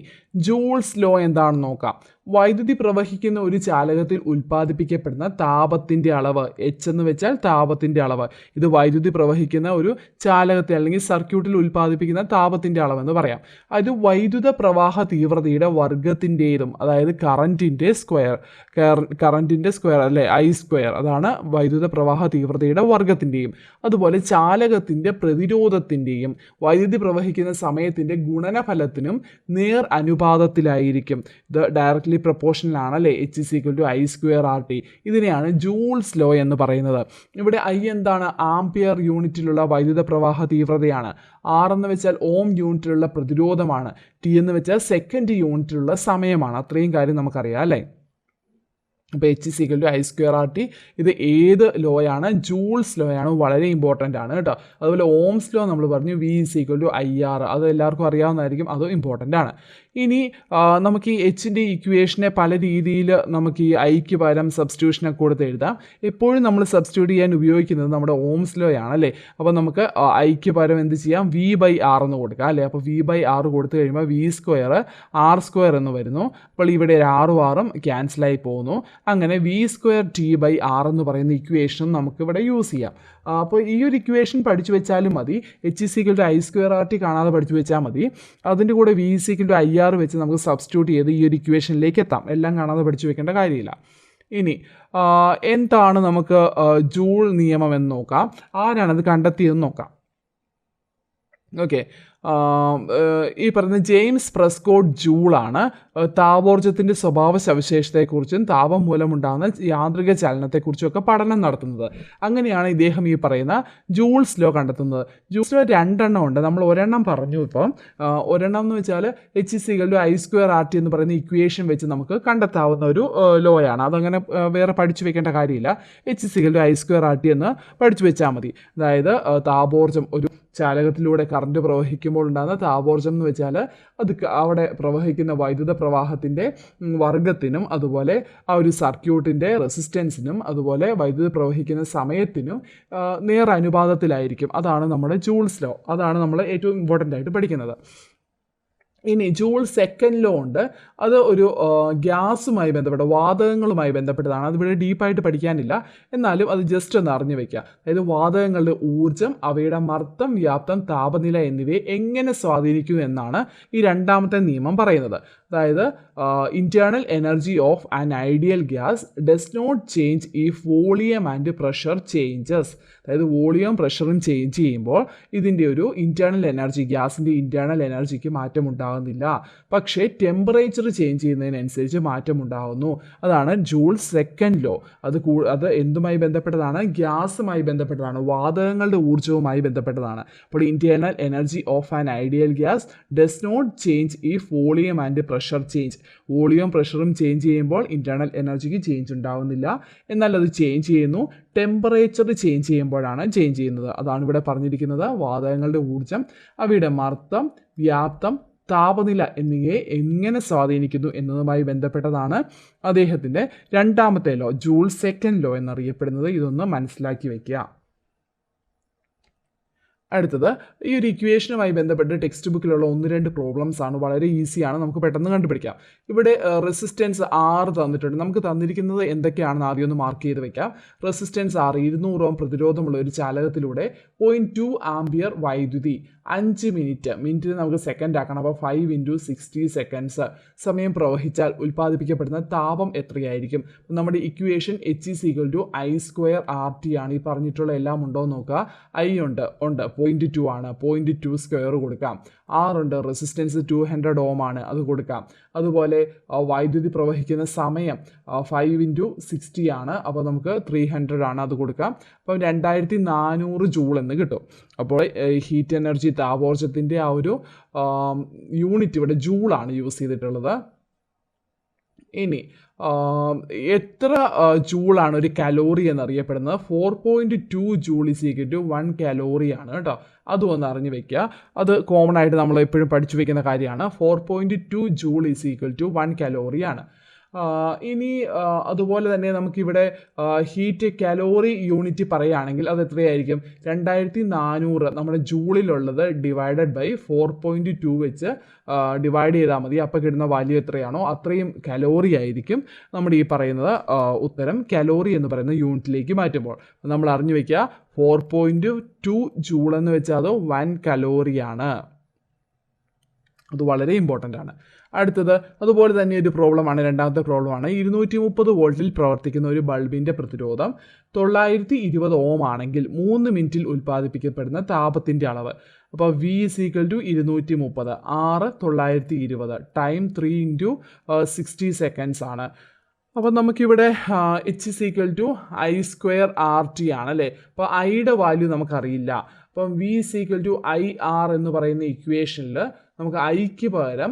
ജൂൾസ് ലോ എന്താണെന്ന് നോക്കാം. വൈദ്യുതി പ്രവഹിക്കുന്ന ഒരു ചാലകത്തിൽ ഉൽപ്പാദിപ്പിക്കപ്പെടുന്ന താപത്തിൻ്റെ അളവ്, എച്ച് എന്ന് വെച്ചാൽ താപത്തിൻ്റെ അളവ്. ഇത് വൈദ്യുതി പ്രവഹിക്കുന്ന ഒരു ചാലകത്തിൽ അല്ലെങ്കിൽ സർക്യൂട്ടിൽ ഉൽപ്പാദിപ്പിക്കുന്ന താപത്തിൻ്റെ അളവെന്ന് പറയാം. അത് വൈദ്യുത പ്രവാഹ തീവ്രതയുടെ വർഗത്തിൻ്റെതും, അതായത് കറൻറ്റിൻ്റെ സ്ക്വയർ അല്ലേ, ഐ സ്ക്വയർ, അതാണ് വൈദ്യുത പ്രവാഹ തീവ്രതയുടെ വർഗത്തിൻ്റെയും അതുപോലെ ചാലകത്തിൻ്റെ പ്രതിരോധത്തിൻ്റെയും വൈദ്യുതി പ്രവഹിക്കുന്ന സമയത്തിൻ്റെ ഗുണനഫലത്തിനും നേർ അനുപാതത്തിലായിരിക്കും. ഇത് ഡയറക്ട്ലി പ്രൊപ്പോർഷണൽ ആണ് അല്ലേ, H is equal to I square R T. ഇതിനെയാണ് ജൂൾസ് ലോ എന്ന് പറയുന്നത്. ഇവിടെ ഐ എന്താണ്? ആംപിയർ യൂണിറ്റിലുള്ള വൈദ്യുത പ്രവാഹ തീവ്രതയാണ്. ആർ എന്ന് വെച്ചാൽ ഓം യൂണിറ്റിലുള്ള പ്രതിരോധമാണ്. ടി എന്ന് വെച്ചാൽ സെക്കൻഡ് യൂണിറ്റിലുള്ള സമയമാണ്. അത്രയും കാര്യം നമുക്കറിയാം അല്ലേ. അപ്പോൾ H is equal to I square R T. ഇത് ഏത് ലോയാണ്? ജൂൾസ് ലോയാണ്. വളരെ ഇമ്പോർട്ടൻ്റ് ആണ് കേട്ടോ. അതുപോലെ ഓംസ് ലോ നമ്മൾ പറഞ്ഞു, V is equal to I R. അത് എല്ലാവർക്കും അറിയാവുന്നതായിരിക്കും, അതും ഇമ്പോർട്ടൻ്റ് ആണ്. ഇനി നമുക്ക് ഈ എച്ചിൻ്റെ ഇക്വേഷനെ പല രീതിയിൽ നമുക്ക് ഈ ഐക്ക് പകരം സബ്സ്റ്റിറ്റ്യൂഷനൊക്കെ കൊടുത്ത് എഴുതാം. എപ്പോഴും നമ്മൾ സബ്സ്റ്റിറ്റ്യൂട്ട് ചെയ്യാൻ ഉപയോഗിക്കുന്നത് നമ്മുടെ ഓംസ് ലോ ആണ് അല്ലേ. അപ്പോൾ നമുക്ക് ഐക്ക് പകരം എന്ത് ചെയ്യാം? വി ബൈ ആർ എന്ന് കൊടുക്കാം അല്ലേ. അപ്പോൾ വി ബൈ ആർ കൊടുത്തു കഴിയുമ്പോൾ വി സ്ക്വയർ ആർ സ്ക്വയർ എന്ന് വരുന്നു. അപ്പോൾ ഇവിടെ ഒരു ആറും ആറും ക്യാൻസലായി പോകുന്നു. അങ്ങനെ V square T by R എന്ന് പറയുന്ന ഇക്വേഷനും നമുക്കിവിടെ യൂസ് ചെയ്യാം. അപ്പോൾ ഈ ഒരു ഇക്വേഷൻ പഠിച്ചു വെച്ചാലും മതി. H is equal to I square R T കാണാതെ പഠിച്ചു വെച്ചാൽ മതി. അതിൻ്റെ കൂടെ V is equal to I R വെച്ച് നമുക്ക് സബ്സ്റ്റിറ്റ്യൂട്ട് ചെയ്ത് ഈ ഒരു ഇക്വേഷനിലേക്ക് എത്താം. എല്ലാം കാണാതെ പഠിച്ചു വെക്കേണ്ട കാര്യമില്ല. ഇനി എന്താണ് നമുക്ക് ജൂൾ നിയമം എന്ന് നോക്കാം. ആരാണത് കണ്ടെത്തിയതെന്ന് നോക്കാം. ഓക്കെ, ഈ പറയുന്ന ജെയിംസ് പ്രെസ്കോട്ട് ജൂളാണ് താപോർജ്ജത്തിൻ്റെ സ്വഭാവ സവിശേഷതയെക്കുറിച്ചും താപം മൂലമുണ്ടാകുന്ന യാന്ത്രിക ചലനത്തെക്കുറിച്ചും ഒക്കെ പഠനം നടത്തുന്നത്. അങ്ങനെയാണ് ഇദ്ദേഹം ഈ പറയുന്ന ജൂൾസ് ലോ കണ്ടെത്തുന്നത്. ജൂൾസ് ലോ 2 എണ്ണം ഉണ്ട്. നമ്മൾ ഒരെണ്ണം പറഞ്ഞു. ഇപ്പം ഒരെണ്ണം എന്ന് വെച്ചാൽ H is equal to I square R T എന്ന് പറയുന്ന ഇക്വേഷൻ വെച്ച് നമുക്ക് കണ്ടെത്താവുന്ന ഒരു ലോയാണ്. അതങ്ങനെ വേറെ പഠിച്ചു വെക്കേണ്ട കാര്യമില്ല. H is equal to I square R T എന്ന് പഠിച്ചു വെച്ചാൽ മതി. അതായത് താപോർജ്ജം, ഒരു ചാലകത്തിലൂടെ കറണ്ട് പ്രവഹിക്കുമ്പോൾ ഉണ്ടാകുന്ന താപോർജ്ജം എന്ന് വെച്ചാൽ അത് അവിടെ പ്രവഹിക്കുന്ന വൈദ്യുത പ്രവാഹത്തിൻ്റെ വർഗത്തിനും അതുപോലെ ആ ഒരു സർക്യൂട്ടിൻ്റെ റെസിസ്റ്റൻസിനും അതുപോലെ വൈദ്യുതി പ്രവഹിക്കുന്ന സമയത്തിനും നേർ അനുപാതത്തിലായിരിക്കും. അതാണ് നമ്മുടെ ജൂൾസ് ലോ. അതാണ് നമ്മൾ ഏറ്റവും ഇമ്പോർട്ടൻ്റ് ആയിട്ട് പഠിക്കുന്നത്. ഇനി ജൂൾ സെക്കൻഡ് ലോ ഉണ്ട്. അത് ഒരു ഗ്യാസുമായി ബന്ധപ്പെട്ട, വാതകങ്ങളുമായി ബന്ധപ്പെട്ടതാണ്. അതിവിടെ ഡീപ്പായിട്ട് പഠിക്കാനില്ല, എന്നാലും അത് ജസ്റ്റ് ഒന്ന് അറിഞ്ഞു വയ്ക്കുക. അതായത് വാതകങ്ങളുടെ ഊർജ്ജം, അവയുടെ മർദ്ദം, വ്യാപ്തം, താപനില എന്നിവയെ എങ്ങനെ സ്വാധീനിക്കും എന്നാണ് ഈ രണ്ടാമത്തെ നിയമം പറയുന്നത്. അതായത് internal energy of an ideal gas does not change if volume and pressure changes. അതായത് വോളിയം പ്രഷറും ചേഞ്ച് ചെയ്യുമ്പോൾ ഇതിൻ്റെ ഒരു ഇൻറ്റേർണൽ എനർജി, ഗ്യാസിൻ്റെ ഇൻറ്റേർണൽ എനർജിക്ക് മാറ്റമുണ്ടാകുന്നില്ല. പക്ഷേ ടെമ്പറേച്ചർ ചേഞ്ച് ചെയ്യുന്നതിനനുസരിച്ച് മാറ്റമുണ്ടാകുന്നു. അതാണ് ജൂൾ സെക്കൻഡ് ലോ. അത് എന്തുമായി ബന്ധപ്പെട്ടതാണ്? ഗ്യാസുമായി ബന്ധപ്പെട്ടതാണ്, വാതകങ്ങളുടെ ഊർജ്ജവുമായി ബന്ധപ്പെട്ടതാണ്. അപ്പോൾ internal energy of an ideal gas does not change if volume and pressure change. Volume പ്രഷറും ചേഞ്ച് ചെയ്യുമ്പോൾ ഇൻറ്റേർണൽ എനർജിക്ക് ചേഞ്ച് ഉണ്ടാകുന്നില്ല. എന്നാൽ അത് ചേഞ്ച് ചെയ്യുന്നു ടെമ്പറേച്ചർ ചേഞ്ച് ചെയ്യുമ്പോഴാണ് ചേഞ്ച് ചെയ്യുന്നത്. അതാണ് ഇവിടെ പറഞ്ഞിരിക്കുന്നത്. വാതകങ്ങളുടെ ഊർജ്ജം, അവയുടെ മർദ്ദം, വ്യാപ്തം, താപനില എന്നിവയെ എങ്ങനെ സ്വാധീനിക്കുന്നു എന്നതുമായി ബന്ധപ്പെട്ടതാണ് അദ്ദേഹത്തിൻ്റെ രണ്ടാമത്തെ ലോ, ജൂൾ സെക്കൻഡ് ലോ എന്നറിയപ്പെടുന്നത്. ഇതൊന്ന് മനസ്സിലാക്കി വയ്ക്കുക. അടുത്തത് ഈ ഒരു ഇക്വേഷനുമായി ബന്ധപ്പെട്ട് ടെക്സ്റ്റ് ബുക്കിലുള്ള 1-2 പ്രോബ്ലംസ് ആണ്. വളരെ ഈസിയാണ്, നമുക്ക് പെട്ടെന്ന് കണ്ടുപിടിക്കാം. ഇവിടെ റെസിസ്റ്റൻസ് R തന്നിട്ടുണ്ട്. നമുക്ക് തന്നിരിക്കുന്നത് എന്തൊക്കെയാണെന്ന് ആദ്യം ഒന്ന് മാർക്ക് ചെയ്ത് വെക്കാം. റെസിസ്റ്റൻസ് R 200 ഓം പ്രതിരോധമുള്ള ഒരു ചാലകത്തിലൂടെ 0.2 ആംപിയർ വൈദ്യുതി 5 മിനിറ്റിന് നമുക്ക് സെക്കൻഡ് ആക്കണം. അപ്പോൾ 5 × 60 സെക്കൻഡ്സ് സമയം പ്രവഹിച്ചാൽ ഉൽപ്പാദിപ്പിക്കപ്പെടുന്ന താപം എത്രയായിരിക്കും? നമ്മുടെ equation H is equal to I square RT ആണ്. ഈ പറഞ്ഞിട്ടുള്ള എല്ലാം ഉണ്ടോ എന്ന് നോക്കുക. I ഉണ്ട് 0.2 ആണ്, 0.2 സ്ക്വയർ കൊടുക്കാം. R ഉണ്ട്, റെസിസ്റ്റൻസ് 200 ഓം ആണ്, അത് കൊടുക്കാം. അതുപോലെ വൈദ്യുതി പ്രവഹിക്കുന്ന സമയം 5 × 60 ആണ്, അപ്പോൾ നമുക്ക് 300 ആണ്, അത് കൊടുക്കാം. അപ്പം 2400 ജൂൾ എന്ന് കിട്ടും. അപ്പോൾ ഹീറ്റ് എനർജി, താപോർജ്ജത്തിൻ്റെ ആ ഒരു യൂണിറ്റ് ഇവിടെ ജൂളാണ് യൂസ് ചെയ്തിട്ടുള്ളത്. ഇനി എത്ര ജൂളാണ് ഒരു കലോറി എന്നറിയപ്പെടുന്നത്? 4.2 ജൂൾ ഈസ് ഈക്വൽ ടു 1 കലോറിയാണ് കേട്ടോ. അതും ഒന്ന് അറിഞ്ഞു വെക്കുക. അത് കോമൺ ആയിട്ട് നമ്മൾ എപ്പോഴും പഠിച്ചു വെക്കുന്ന കാര്യമാണ്. 4.2 ജൂൾ ഈസ് ഈക്വൽ ടു 1 കലോറിയാണ്. ഇനി അതുപോലെ തന്നെ നമുക്കിവിടെ ഹീറ്റ് കലോറി യൂണിറ്റ് പറയുകയാണെങ്കിൽ അത് എത്രയായിരിക്കും? 2400 നമ്മുടെ ജൂളിലുള്ളത് ഡിവൈഡഡ് ബൈ 4.2 വെച്ച് ഡിവൈഡ് ചെയ്താൽ മതി. അപ്പോൾ കിട്ടുന്ന വാല്യൂ എത്രയാണോ അത്രയും കലോറി ആയിരിക്കും നമ്മുടെ ഈ പറയുന്നത് ഉത്തരം കലോറി എന്ന് പറയുന്ന യൂണിറ്റിലേക്ക് മാറ്റുമ്പോൾ. നമ്മൾ അറിഞ്ഞു വയ്ക്കുക 4.2 ജൂൾ എന്ന് വെച്ചാൽ അത് 1 കലോറിയാണ്. അത് വളരെ ഇമ്പോർട്ടൻ്റ് ആണ്. അടുത്തത് അതുപോലെ തന്നെ ഒരു പ്രോബ്ലമാണ്, രണ്ടാമത്തെ പ്രോബ്ലമാണ്. 230 വോൾട്ടിൽ പ്രവർത്തിക്കുന്ന ഒരു ബൾബിൻ്റെ പ്രതിരോധം 920 ഓം ആണെങ്കിൽ 3 മിനിറ്റിൽ ഉൽപ്പാദിപ്പിക്കപ്പെടുന്ന താപത്തിൻ്റെ അളവ്. അപ്പോൾ V = 230, 920, ടൈം 3 × 60 സെക്കൻഡ്സ് ആണ്. അപ്പോൾ നമുക്കിവിടെ H = I²RT ആണ് അല്ലേ. അപ്പോൾ ഐയുടെ വാല്യൂ നമുക്കറിയില്ല. അപ്പം V = IR എന്ന് പറയുന്ന ഇക്വേഷനിൽ നമുക്ക് ഐക്ക് പകരം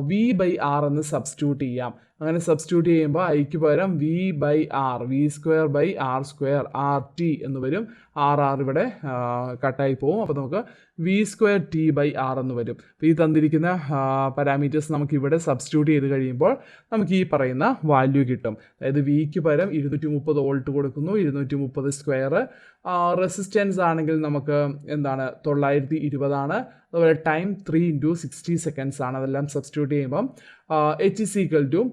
V/R എന്ന് സബ്സ്റ്റിറ്റ്യൂട്ട് ചെയ്യാം. അങ്ങനെ സബ്സ്റ്റിറ്റ്യൂട്ട് ചെയ്യുമ്പോൾ ഐക്ക് പകരം V/R, V²/R² RT എന്ന് വരും. RR ഇവിടെ കട്ടായി പോകും. അപ്പോൾ നമുക്ക് V²T/R എന്ന് വരും. അപ്പോൾ ഈ തന്നിരിക്കുന്ന പാരാമീറ്റേഴ്സ് നമുക്ക് ഇവിടെ സബ്സ്റ്റിറ്റ്യൂട്ട് ചെയ്ത് കഴിയുമ്പോൾ നമുക്ക് ഈ പറയുന്ന വാല്യൂ കിട്ടും. അതായത് വിക്ക് പകരം 230 വോൾട്ട് കൊടുക്കുന്നു, 230². റെസിസ്റ്റൻസ് ആണെങ്കിൽ നമുക്ക് എന്താണ് 920 ആണ്. അതുപോലെ ടൈം 3 × 60 സെക്കൻഡ്സ് ആണ്. അതെല്ലാം സബ്സ്റ്റിറ്റ്യൂട്ട് ചെയ്യുമ്പം H =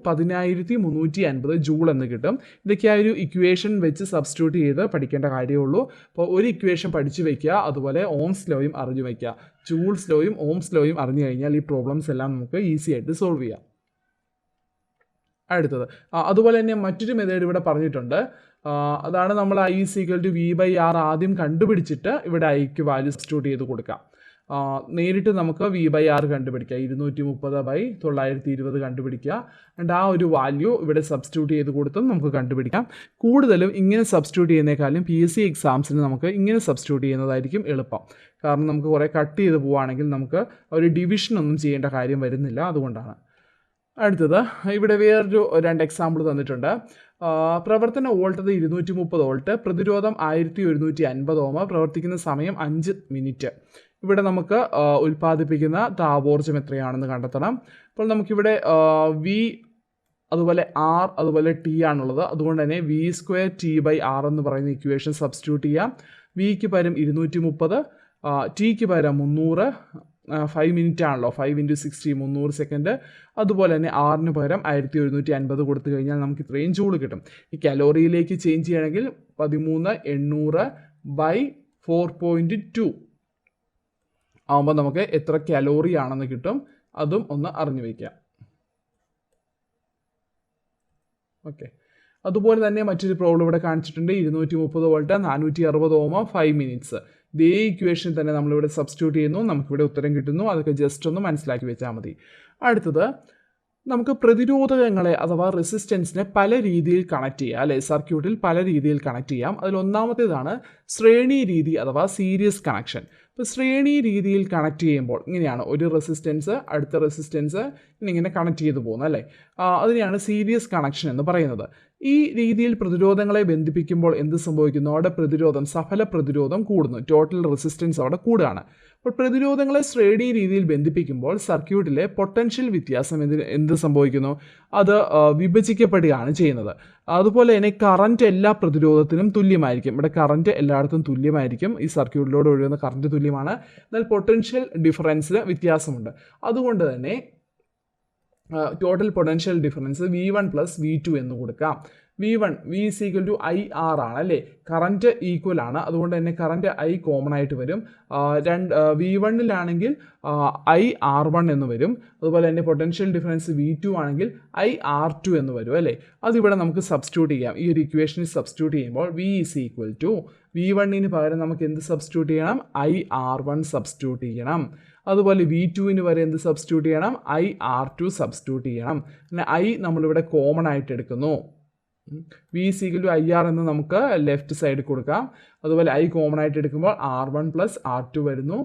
10350 ജൂൾ എന്ന് കിട്ടും. ഇതൊക്കെ ആ ഒരു ഇക്വേഷൻ വെച്ച് സബ്സ്റ്റിറ്റ്യൂട്ട് ചെയ്ത് പഠിക്കേണ്ട കാര്യമുള്ളൂ. അപ്പോൾ ഒരു ഇക്വേഷൻ പഠിച്ചു വയ്ക്കുക, അതുപോലെ ഓംസ് ലോയും അറിഞ്ഞു വയ്ക്കുക. ജൂൾസ് ലോയും ഓംസ് ലോയും അറിഞ്ഞു കഴിഞ്ഞാൽ ഈ പ്രോബ്ലംസ് എല്ലാം നമുക്ക് ഈസി ആയിട്ട് സോൾവ് ചെയ്യാം. അടുത്തത് അതുപോലെ തന്നെ മറ്റൊരു മെത്തേഡ് ഇവിടെ പറഞ്ഞിട്ടുണ്ട്. അതാണ് നമ്മൾ I = V/R ആദ്യം കണ്ടുപിടിച്ചിട്ട് ഇവിടെ ഐക്ക് വാല്യൂ സബ്സ്റ്റിറ്റ്യൂട്ട് ചെയ്ത് കൊടുക്കാം. നേരിട്ട് നമുക്ക് V/R കണ്ടുപിടിക്കുക, 230/920 കണ്ടുപിടിക്കുക. ആൻഡ് ആ ഒരു വാല്യൂ ഇവിടെ സബ്സ്റ്റിറ്റ്യൂട്ട് ചെയ്ത് കൊടുത്തും നമുക്ക് കണ്ടുപിടിക്കാം. കൂടുതലും ഇങ്ങനെ സബ്സ്റ്റിറ്റ്യൂട്ട് ചെയ്യുന്നതിനേക്കാളും PSC എക്സാംസിന് നമുക്ക് ഇങ്ങനെ സബ്സ്റ്റിറ്റ്യൂട്ട് ചെയ്യുന്നതായിരിക്കും എളുപ്പം. കാരണം നമുക്ക് കുറേ കട്ട് ചെയ്ത് പോവുകയാണെങ്കിൽ നമുക്ക് ഒരു ഡിവിഷൻ ഒന്നും ചെയ്യേണ്ട കാര്യം വരുന്നില്ല, അതുകൊണ്ടാണ്. അടുത്തത് ഇവിടെ വേറൊരു 2 എക്സാമ്പിൾ തന്നിട്ടുണ്ട്. പ്രവർത്തന വോൾട്ട് 230 വോൾട്ട്, പ്രതിരോധം 1150 ഓം, പ്രവർത്തിക്കുന്ന സമയം 5 മിനിറ്റ്. ഇവിടെ നമുക്ക് ഉൽപ്പാദിപ്പിക്കുന്ന താപോർജ്ജം എത്രയാണെന്ന് കണ്ടെത്തണം. അപ്പോൾ നമുക്കിവിടെ V അതുപോലെ R അതുപോലെ T ആണുള്ളത്. അതുകൊണ്ട് തന്നെ V²T/R എന്ന് പറയുന്ന ഇക്വേഷൻ സബ്സ്റ്റിറ്റ്യൂട്ട് ചെയ്യാം. വിക്ക് പകരം 230, ടിക്ക് പകരം 300, 5 മിനിറ്റ് ആണല്ലോ, 5 × 60 300 സെക്കൻഡ്. അതുപോലെ തന്നെ ആറിന് പകരം 1750 കൊടുത്തു കഴിഞ്ഞാൽ നമുക്ക് ഇത്രയും ജൂൾ കിട്ടും. ഈ കലോറിയിലേക്ക് ചേഞ്ച് ചെയ്യണമെങ്കിൽ 13800/4.2 ആകുമ്പോൾ നമുക്ക് എത്ര കലോറി ആണെന്ന് കിട്ടും. അതും ഒന്ന് അറിഞ്ഞു വയ്ക്കാം. ഓക്കെ. അതുപോലെ തന്നെ മറ്റൊരു പ്രോബ്ലം ഇവിടെ കാണിച്ചിട്ടുണ്ട്. 230 വോൾട്ട്, 460 ഓം, 5 മിനിറ്റ്സ്. ഇതേ ഇക്വേഷൻ തന്നെ നമ്മളിവിടെ സബ്സ്റ്റിറ്റ്യൂട്ട് ചെയ്യുന്നു, നമുക്കിവിടെ ഉത്തരം കിട്ടുന്നു. അതൊക്കെ ജസ്റ്റ് ഒന്ന് മനസ്സിലാക്കി വെച്ചാൽ മതി. അടുത്തത് നമുക്ക് പ്രതിരോധകങ്ങളെ അഥവാ റെസിസ്റ്റൻസിനെ പല രീതിയിൽ കണക്ട് ചെയ്യാം അല്ലേ. സർക്യൂട്ടിൽ പല രീതിയിൽ കണക്ട് ചെയ്യാം. അതിൽ ഒന്നാമത്തേതാണ് ശ്രേണി രീതി അഥവാ സീരീസ് കണക്ഷൻ. ഇപ്പോൾ ശ്രേണി രീതിയിൽ കണക്ട് ചെയ്യുമ്പോൾ ഇങ്ങനെയാണ്, ഒരു റെസിസ്റ്റൻസ് അടുത്ത റെസിസ്റ്റൻസ് ഇങ്ങനെ കണക്ട് ചെയ്ത് പോകുന്നത് അല്ലേ. അതിനെയാണ് സീരീസ് കണക്ഷൻ എന്ന് പറയുന്നത്. ഈ രീതിയിൽ പ്രതിരോധങ്ങളെ ബന്ധിപ്പിക്കുമ്പോൾ എന്ത് സംഭവിക്കുന്നു? അവിടെ പ്രതിരോധം, സഫല പ്രതിരോധം കൂടുന്നു, ടോട്ടൽ റെസിസ്റ്റൻസ് അവിടെ കൂടുകയാണ്. അപ്പോൾ പ്രതിരോധങ്ങളെ ശ്രേണി രീതിയിൽ ബന്ധിപ്പിക്കുമ്പോൾ സർക്യൂട്ടിലെ പൊട്ടൻഷ്യൽ വ്യത്യാസം എന്ത് സംഭവിക്കുന്നു? അത് വിഭജിക്കപ്പെടുകയാണ് ചെയ്യുന്നത്. അതുപോലെ തന്നെ കറൻറ്റ് എല്ലാ പ്രതിരോധത്തിനും തുല്യമായിരിക്കും. ഇവിടെ കറൻറ്റ് എല്ലായിടത്തും തുല്യമായിരിക്കും. ഈ സർക്യൂട്ടിലൂടെ ഒഴുകുന്ന കറൻറ്റ് തുല്യമാണ്. എന്നാൽ പൊട്ടൻഷ്യൽ ഡിഫറൻസിന് വ്യത്യാസമുണ്ട്. അതുകൊണ്ട് തന്നെ total potential difference V1 + V2 എന്ന് കൊടുക്കാം. V = IR ആണ് അല്ലേ. കറൻറ്റ് ഈക്വൽ ആണ്, അതുകൊണ്ട് തന്നെ കറൻറ്റ് I കോമൺ ആയിട്ട് വരും. V1-ലാണെങ്കിൽ IR1 എന്ന് വരും. അതുപോലെ തന്നെ പൊട്ടൻഷ്യൽ ഡിഫറൻസ് V2 ആണെങ്കിൽ IR2 എന്ന് വരും അല്ലേ. അതിവിടെ നമുക്ക് സബ്സ്റ്റിറ്റ്യൂട്ട് ചെയ്യാം. ഈ ഒരു ഇക്വേഷനിൽ സബ്സ്റ്റിറ്റ്യൂട്ട് ചെയ്യുമ്പോൾ V = V1-ന് പകരം നമുക്ക് എന്ത് സബ്സ്റ്റിറ്റ്യൂട്ട് ചെയ്യണം? IR1 സബ്സ്റ്റിറ്റ്യൂട്ട് ചെയ്യണം. അതുപോലെ V2-ന് വരെ എന്ത് സബ്സ്റ്റിറ്റ്യൂട്ട് ചെയ്യണം? IR2 സബ്സ്റ്റിറ്റ്യൂട്ട് ചെയ്യണം. പിന്നെ I നമ്മളിവിടെ കോമൺ ആയിട്ട് എടുക്കുന്നു. V is equal to I R എന്ന് നമുക്ക് ലെഫ്റ്റ് സൈഡിൽ കൊടുക്കാം. അതുപോലെ ഐ കോമൺ ആയിട്ട് എടുക്കുമ്പോൾ R1 പ്ലസ് R2 വരുന്നു.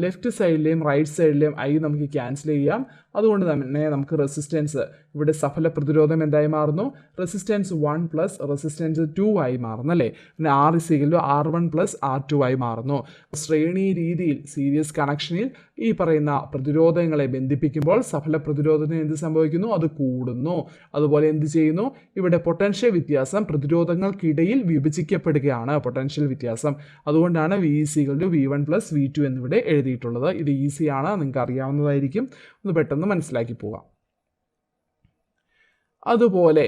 ലെഫ്റ്റ് സൈഡിലെയും റൈറ്റ് സൈഡിലെയും ഐ നമുക്ക് ക്യാൻസൽ ചെയ്യാം. അതുകൊണ്ട് തന്നെ നമുക്ക് റെസിസ്റ്റൻസ് ഇവിടെ സഫല പ്രതിരോധം എന്തായി മാറുന്നു? റെസിസ്റ്റൻസ് 1 പ്ലസ് റെസിസ്റ്റൻസ് 2 ആയി മാറുന്നു അല്ലേ. പിന്നെ R is equal to R1 plus R2 ആയി മാറുന്നു. ശ്രേണി രീതിയിൽ സീരീസ് കണക്ഷനിൽ ഈ പറയുന്ന പ്രതിരോധങ്ങളെ ബന്ധിപ്പിക്കുമ്പോൾ സഫല പ്രതിരോധത്തിന് എന്ത് സംഭവിക്കുന്നു? അത് കൂടുന്നു. അതുപോലെ എന്ത് ചെയ്യുന്നു? ഇവിടെ പൊട്ടൻഷ്യൽ വ്യത്യാസം പ്രതിരോധങ്ങൾക്കിടയിൽ വിഭജിക്കപ്പെടുകയാണ്. പൊട്ടൻഷ്യൽ വ്യത്യാസം. അതുകൊണ്ടാണ് V is equal to V1 plus V2 എന്നിവിടെ എഴുതിയിട്ടുള്ളത്. ഇത് ഈസിയാണ്, നിങ്ങൾക്ക് അറിയാവുന്നതായിരിക്കും. ഒന്ന് പെട്ടെന്ന് മനസ്സിലാക്കി പോകാം. അതുപോലെ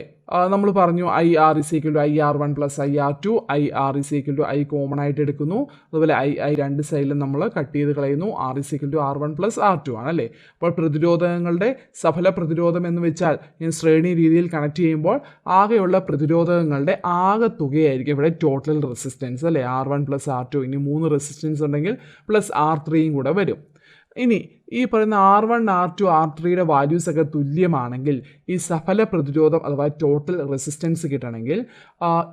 നമ്മൾ പറഞ്ഞു IR is equal to IR1 plus IR2. IR is equal to I common ആയിട്ട് എടുക്കുന്നു. അതുപോലെ ഐ രണ്ട് സൈഡിലും നമ്മൾ കട്ട് ചെയ്ത് കളയുന്നു. R is equal to R1 plus R2 ആണ് അല്ലേ. അപ്പോൾ പ്രതിരോധങ്ങളുടെ സഫല പ്രതിരോധം എന്ന് വെച്ചാൽ ശ്രേണി രീതിയിൽ കണക്ട് ചെയ്യുമ്പോൾ ആകെയുള്ള പ്രതിരോധങ്ങളുടെ ആകെ തുകയായിരിക്കും ഇവിടെ ടോട്ടൽ റെസിസ്റ്റൻസ് അല്ലേ. R1 പ്ലസ് R2, ഇനി 3 റെസിസ്റ്റൻസ് ഉണ്ടെങ്കിൽ പ്ലസ് R3യും കൂടെ വരും. ഇനി ഈ പറയുന്ന R1, R2, R3യുടെ വാല്യൂസ് ഒക്കെ തുല്യമാണെങ്കിൽ ഈ സഫല പ്രതിരോധം അഥവാ ടോട്ടൽ റെസിസ്റ്റൻസ് കിട്ടണമെങ്കിൽ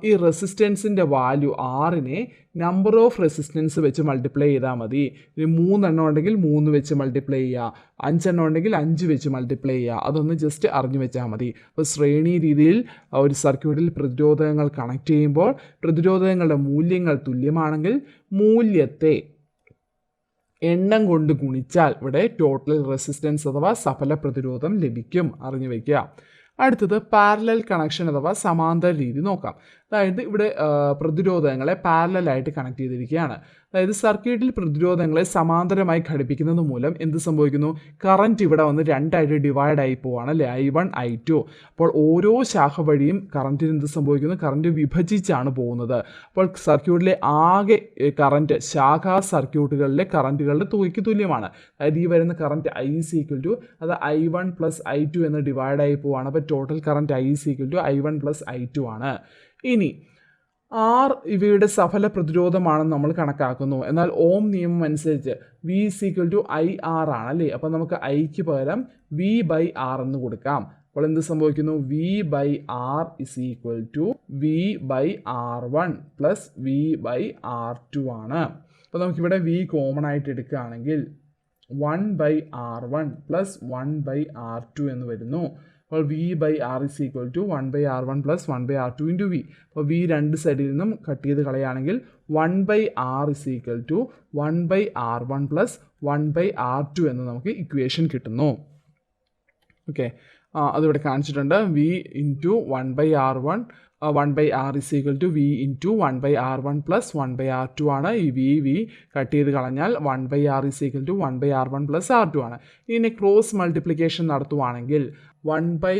ഈ റെസിസ്റ്റൻസിൻ്റെ വാല്യൂ Rനെ നമ്പർ ഓഫ് റെസിസ്റ്റൻസ് വെച്ച് മൾട്ടിപ്ലൈ ചെയ്താൽ മതി. ഇനി 3 എണ്ണം ഉണ്ടെങ്കിൽ 3 വെച്ച് മൾട്ടിപ്ലൈ ചെയ്യുക, 5 എണ്ണം ഉണ്ടെങ്കിൽ 5 വെച്ച് മൾട്ടിപ്ലൈ ചെയ്യുക. അതൊന്ന് ജസ്റ്റ് അറിഞ്ഞു വെച്ചാൽ മതി. അപ്പോൾ ശ്രേണി രീതിയിൽ ഒരു സർക്യൂട്ടിൽ പ്രതിരോധങ്ങൾ കണക്ട് ചെയ്യുമ്പോൾ പ്രതിരോധങ്ങളുടെ മൂല്യങ്ങൾ തുല്യമാണെങ്കിൽ മൂല്യത്തെ എണ്ണം കൊണ്ട് ഗുണിച്ചാൽ ഇവിടെ ടോട്ടൽ റെസിസ്റ്റൻസ് അഥവാ സഫല പ്രതിരോധം ലഭിക്കും. അറിഞ്ഞു വയ്ക്കുക. അടുത്തത് പാരലൽ കണക്ഷൻ അഥവാ സമാന്തര രീതി നോക്കാം. അതായത് ഇവിടെ പ്രതിരോധങ്ങളെ പാരലലായിട്ട് കണക്ട് ചെയ്തിരിക്കുകയാണ്. അതായത് സർക്യൂട്ടിൽ പ്രതിരോധങ്ങളെ സമാന്തരമായി ഘടിപ്പിക്കുന്നത് മൂലം എന്ത് സംഭവിക്കുന്നു? കറൻറ്റ് ഇവിടെ വന്ന് രണ്ടായിട്ട് ഡിവൈഡ് ആയി പോവാണ് അല്ലേ, I1 I2. അപ്പോൾ ഓരോ ശാഖ വഴിയും കറൻറ്റിന് എന്ത് സംഭവിക്കുന്നു? കറൻറ്റ് വിഭജിച്ചാണ് പോകുന്നത്. അപ്പോൾ സർക്യൂട്ടിലെ ആകെ കറൻറ്റ് ശാഖാ സർക്യൂട്ടുകളിലെ കറൻറ്റുകളുടെ തുകയ്ക്ക് തുല്യമാണ്. അതായത് ഈ വരുന്ന current I is equal to അത് I1 പ്ലസ് I2 എന്ന് ഡിവൈഡ് ആയി പോവാണ്. അപ്പോൾ total current I is equal to I1 plus I2 ആണ്. ഇനി R ഇവയുടെ സഫല പ്രതിരോധമാണെന്ന് നമ്മൾ കണക്കാക്കുന്നു. എന്നാൽ ഓം നിയമം അനുസരിച്ച് V is equal to IR ആണ് അല്ലേ. അപ്പോൾ നമുക്ക് ഐക്ക് പകരം V by R എന്ന് കൊടുക്കാം. അപ്പോൾ എന്ത് സംഭവിക്കുന്നു? V by R is equal to V by R1 plus V by R2 ആണ്. അപ്പോൾ നമുക്കിവിടെ V കോമൺ ആയിട്ട് എടുക്കുകയാണെങ്കിൽ 1 by R1 plus 1 by R2 എന്ന് വരുന്നു. അപ്പോൾ V by R is equal to 1 by R1 plus 1 by R2 into V. അപ്പോൾ V രണ്ട് സൈഡിൽ നിന്നും കട്ട് ചെയ്ത് കളയുകയാണെങ്കിൽ 1 by R is equal to 1 by R1 plus 1 by R2 എന്ന് നമുക്ക് ഇക്വേഷൻ കിട്ടുന്നു. ഓക്കെ, അതിവിടെ കാണിച്ചിട്ടുണ്ട്. V into 1 by R1 1 by R is equal to V into 1 by R1 plus 1 by R2 ആണ്. ഈ V കട്ട് ചെയ്ത് കളഞ്ഞാൽ 1 by R is equal to 1 by R1 plus R2 ആണ്. ഇനി cross multiplication നടത്തുവാണെങ്കിൽ 1 by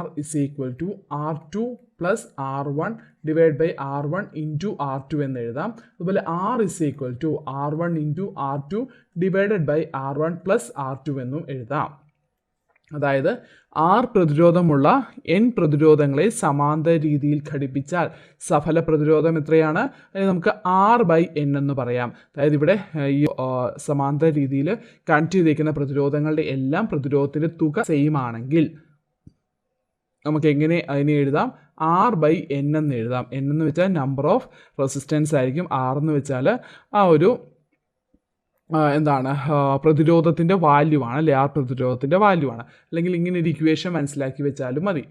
R is equal to R2 plus R1 divided by R1 into R2 എന്ന് എഴുതാം. അതുപോലെ R is equal to R1 into R2 divided by R1 plus R2 എന്നും എഴുതാം. അതായത് R പ്രതിരോധമുള്ള N പ്രതിരോധങ്ങളെ സമാന്തര രീതിയിൽ ഘടിപ്പിച്ചാൽ സഫല പ്രതിരോധം എത്രയാണ്? അതിന് നമുക്ക് R by N എന്ന് പറയാം. അതായത് ഇവിടെ ഈ സമാന്തര രീതിയിൽ കണക്ട് ചെയ്തിരിക്കുന്ന പ്രതിരോധങ്ങളുടെ എല്ലാം പ്രതിരോധത്തിൻ്റെ തുക സെയിം ആണെങ്കിൽ നമുക്ക് എങ്ങനെ അതിനെ എഴുതാം? R by N എന്ന് എഴുതാം. N എന്ന് വെച്ചാൽ നമ്പർ ഓഫ് റെസിസ്റ്റൻസ് ആയിരിക്കും. R എന്ന് വെച്ചാൽ ആ ഒരു എന്താണ് പ്രതിരോധത്തിൻ്റെ വാല്യൂ ആണ് അല്ലേ, R പ്രതിരോധത്തിൻ്റെ വാല്യൂ ആണ്. അല്ലെങ്കിൽ ഇങ്ങനെ ഒരു ഇക്വേഷൻ മനസ്സിലാക്കി വെച്ചാലും മതി.